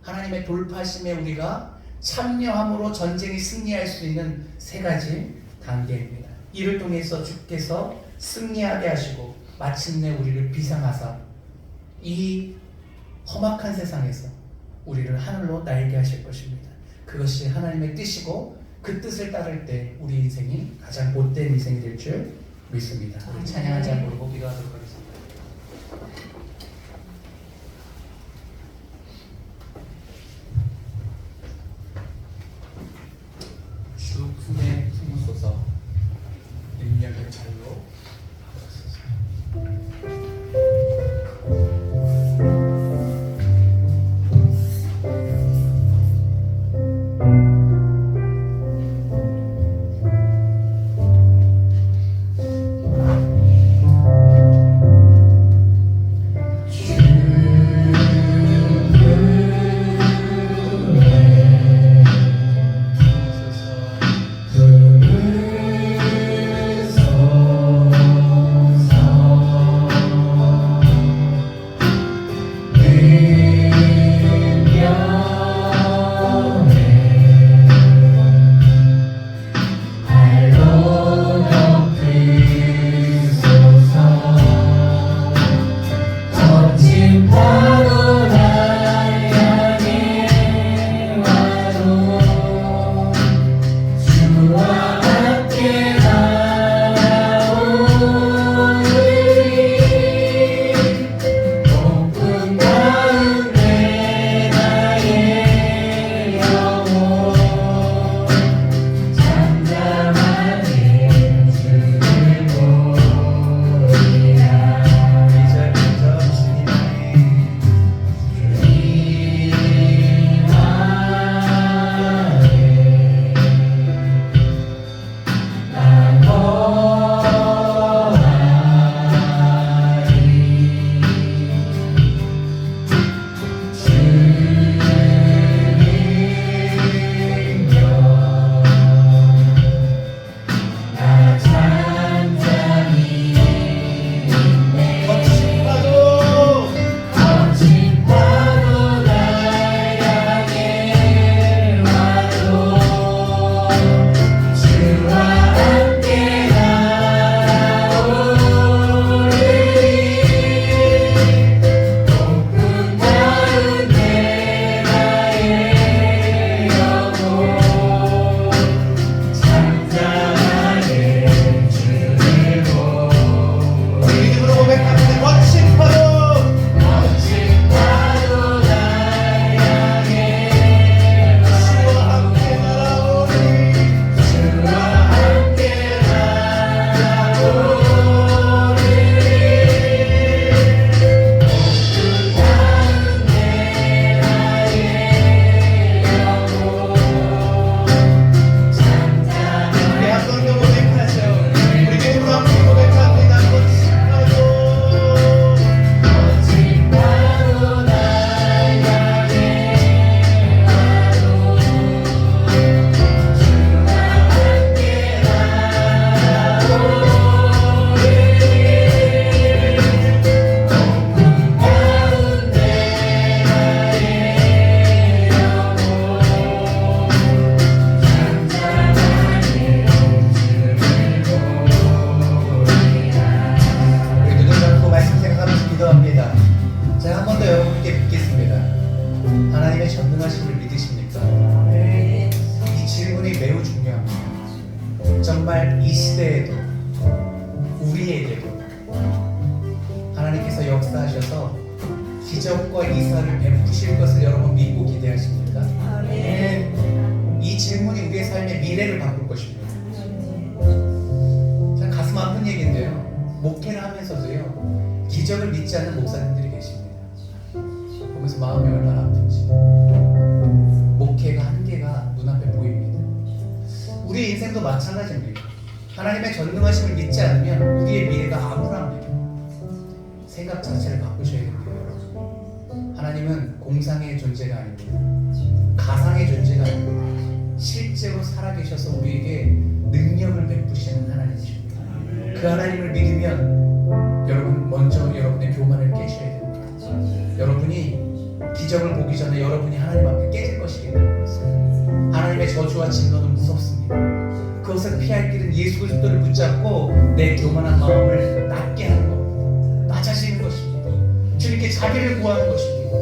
S1: 하나님의 돌파심에 우리가 참여함으로 전쟁이 승리할 수 있는 세 가지 단계입니다. 이를 통해서 주께서 승리하게 하시고 마침내 우리를 비상하사 이 험악한 세상에서 우리를 하늘로 날게 하실 것입니다. 그것이 하나님의 뜻이고 그 뜻을 따를 때 우리 인생이 가장 못된 인생이 될 줄 믿습니다. 우리 찬양한 자 부르고 기도하도록 하겠습니다. 주 품에 품으소서 능력의 잘로 하소서.
S2: 하나님의 전능하심을 믿으십니까? 이 질문이 매우 중요합니다. 정말 이 시대에도 우리에게도 하나님께서 역사하셔서 기적과 이사를 베푸실 것을 여러분 믿고 기대하십니까? 이 질문이 우리의 삶의 미래를 바꿀 것입니다. 참 가슴 아픈 얘기인데요. 목회를 하면서도요, 기적을 믿지 않는 목사님들이 계십니다. 보면서 마음이 얼마나 아픈지. 목회가 한계가 눈앞에 보입니다. 우리의 인생도 마찬가지입니다. 하나님의 전능하심을 믿지 않으면 우리의 미래가 암울합니다. 생각 자체를 바꾸셔야 됩니다, 여러분. 하나님은 공상의 존재가 아닙니다. 가상의 존재가 아닙니다. 실제로 살아계셔서 우리에게 능력을 베푸시는 하나님이십니다. 그 하나님을 믿으면 여러분 먼저 여러분의 교만을 깨셔야 됩니다. 여러분이 기적을 보기 전에 여러분이 하나님 앞에 깨질 것이기 때문에 하나님의 저주와 진노는 무섭습니다. 그것을 피할 길은 예수 그리스도를 붙잡고 내 교만한 마음을 낮게 하는 것, 낮아지는 것입니다. 주님께 자기를 구하는 것입니다.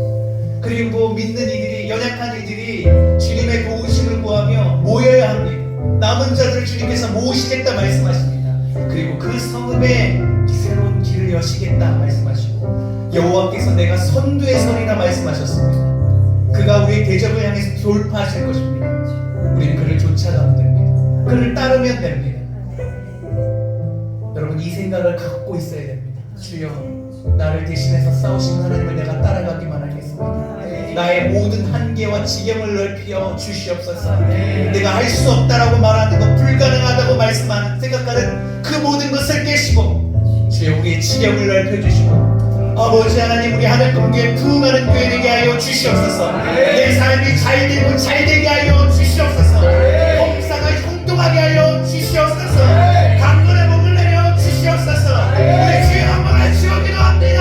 S2: 그리고 믿는 이들이, 연약한 이들이 주님의 도우심을 구하며 모여야 합니다. 남은 자들을 주님께서 모으시겠다 말씀하십니다. 그리고 그 성읍에 새로운 길을 여시겠다 말씀하시고 여호와께서 내가 선두에 서리라 말씀하셨습니다. 그가 우리의 대적을 향해서 돌파하실 것입니다. 우리는 그를 쫓아가면 됩니다. 그를 따르면 됩니다. 여러분, 이 생각을 갖고 있어야 됩니다. 주여, 나를 대신해서 싸우신 하나님을 내가 따라가기만 하겠습니다. 나의 모든 한계와 지경을 넓혀 주시옵소서. 내가 할 수 없다라고 말하는 것, 불가능하다고 말씀하는, 생각하는 그 모든 것을 깨시고 주여, 우리의 지경을 넓혀 주시고 아버지 하나님, 우리 하늘 공교에 부흥하는 교회 되게 하여 주시옵소서. 내 삶이 잘되고 잘되게 하여 주시옵소서. 범사가 형통하게 하여 주시옵소서. 강건의 목을 내려 주시옵소서. 우리 주여 한번 주여 기도합니다.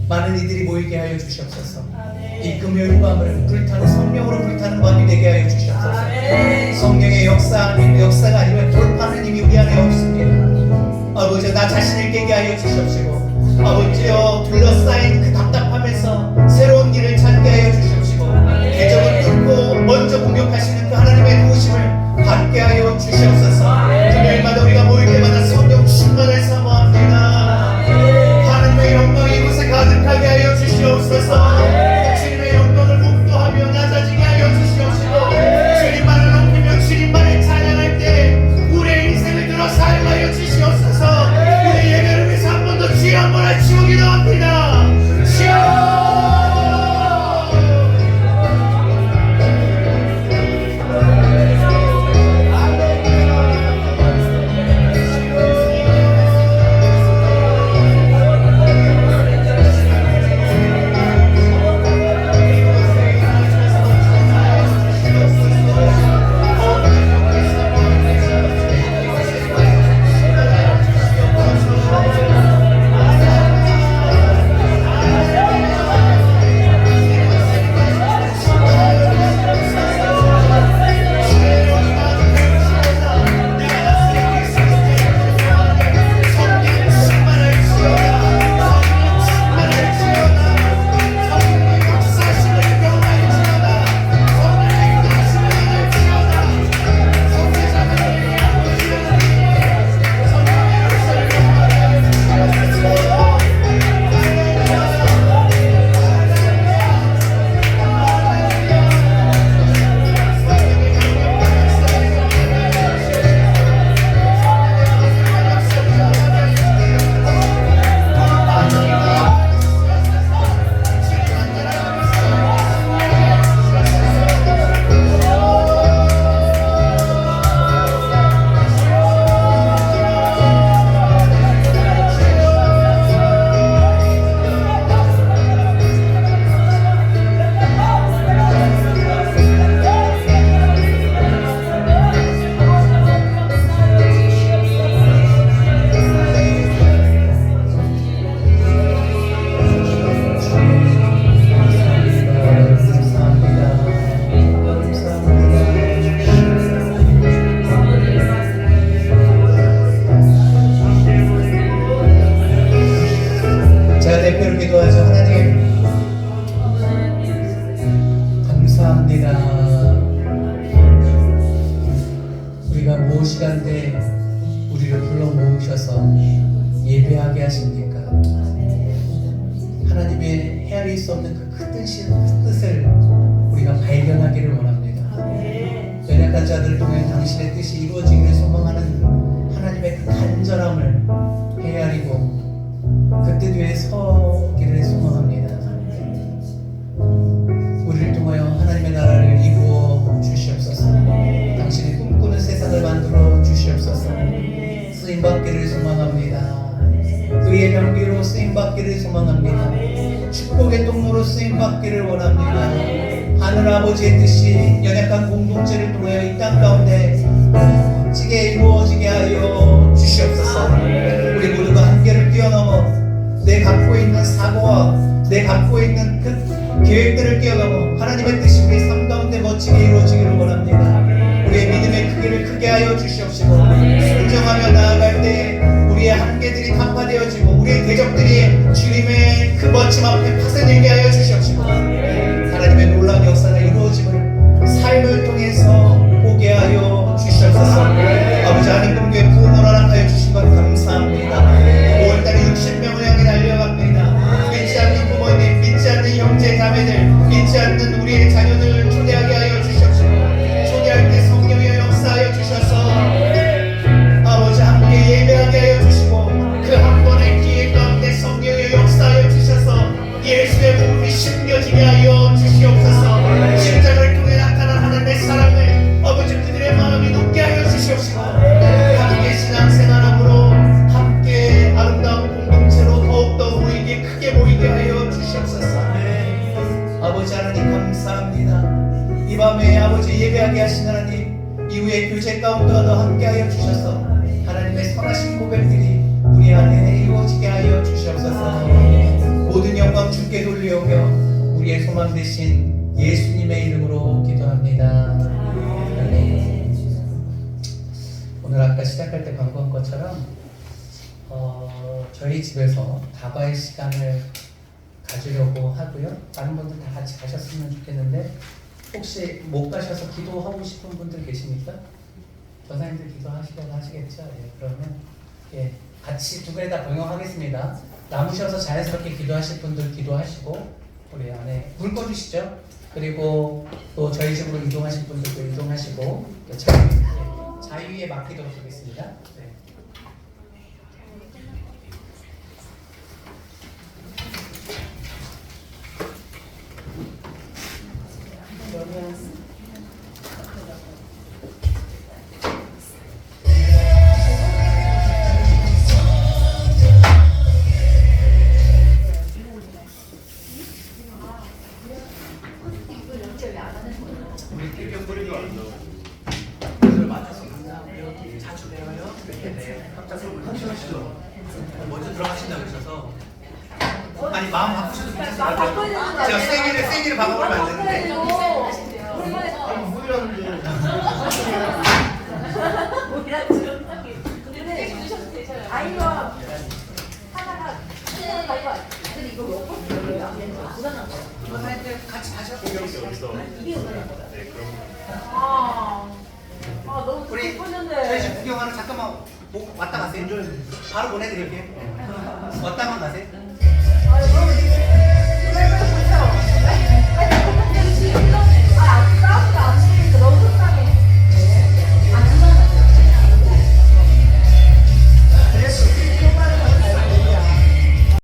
S2: 많은 이들이 모이게 하여 주시옵소서. 이 금요일 밤을 불타는 성령으로 불타는 밤이 되게 하여 주시옵소서. 성령의 역사가 아니면 돌파는 이미 우리 안에 없습니다. 아버지, 나 자신을 깨게 하여 주시옵시고, 아버지여, 둘러싸인 그 답답함에서 새로운 길을 찾게 하여 주시옵시고, 대적을 뚫고 먼저 공격하시는 그 하나님의 도우심을 받게 하여 주시옵소서. 금요일마다 우리가 모일 때마다 성령 충만을 사모합니다. 하나님의 영광이 이곳에 가득하게 하여 주시옵소서. 아십니까? 하나님의 헤아릴 수 없는 그 큰 뜻을 우리가 발견하기를 원합니다. 연약한 자들을 통해 당신의 뜻이 이루어지기를 소망하는 하나님의 그 간절함을 헤아리고 그 뜻 위에 서기를 소망합니다. 우리를 통하여 하나님의 나라를 이루어 주시옵소서. 당신의 꿈꾸는 세상을 만들어 주시옵소서. 쓰임받기를 소망합니다. 의의 병기로 쓰임받기를 소망합니다. 축복의 통로로 쓰임받기를 원합니다. 하늘 아버지의 뜻이 연약한 공동체를 통하여 이 땅 가운데 멋지게 이루어지게 하여 주시옵소서. 우리 모두가 한계를 뛰어넘어 내 갖고 있는 사고와 내 갖고 있는 그 계획들을 뛰어넘어 하나님의 뜻이 우리 삶 가운데 멋지게 이루어지기를 원합니다. 우리의 믿음의 크기를 크게 하여 주시옵시고 순정하며 나아갈 때 우리의 한계들이 타파되어지고 우리의 대적들이 주님의 그 멋짐 앞에 파산되게 하여 주시옵시고 하나님의 놀라운 역사가 이루어짐을 삶을 통해서 보게 하여 주시옵소서. 아버지 한인공교회 부흥을 허락하여 주신 것 감사합니다. 5월달에 60명을 향해 달려갑니다. 믿지 않는 부모님, 믿지 않는 형제 자매들, 믿지 않는 우리의 자녀들을 초대하게 하여 주시옵시고 초대할 때 성령의 역사하여 주셔서 아버지 함께 예배하게 하여 주시고 그 한 번의 기회 가운데 성령의 역사하여 주셔서 예수의 몸이 심겨지게 하여 주시옵소서. 십자가를 통해 나타난 하나님의 사랑을 아버지 그들의 마음이 높게 하여 주시옵시고 함께 신앙생활함으로 함께 아름다운 공동체로 더욱더 모이게 크게 모이게 하여 주시옵소서. 아버지 하나님 감사합니다. 이 밤에 아버지 예배하게 하신 하나님 이후에 교제 가운데도 함께 하여 주셔서 하나님의 선하신 고백들이 우리 안에 이루어지게 하여 주시옵소서. 모든 영광 주께 돌려오며 우리의 소망 되신 예수님의 이름으로 기도합니다. 아멘. 오늘 아까 시작할 때 광고한 것처럼 저희 집에서 다과의 시간을 가지려고 하고요. 다른 분들 다 같이 가셨으면 좋겠는데 혹시 못 가셔서 기도하고 싶은 분들 계십니까? 전사님들 기도하시려고 하시겠죠? 예, 그러면 같이 두 분에 다 병용하겠습니다. 남으셔서 자연스럽게 기도하실 분들 기도하시고 우리 안에 불 꺼주시죠. 그리고 또 저희 집으로 이동하실 분들도 이동하시고 자유에 맡기도록 하겠습니다. 네. 그러면 먼저 들어가신다고 그러셔서 아니 마음 바꾸셔도 괜찮습니다. 제가 세기를 박아버리면 안 되는데
S3: 아이와 하나가 근데 이거 몇 번? 부담한 거야.
S2: 이거 할 때 같이 하셔.
S3: 이게 부담한 거야.
S4: 네, 그럼.
S3: 너무
S2: 우리
S3: 예뻤는데.
S2: 저희 집 구경하는 잠깐만 왔다 가세요. 바로 보내드릴게요. 왔다만 가세요.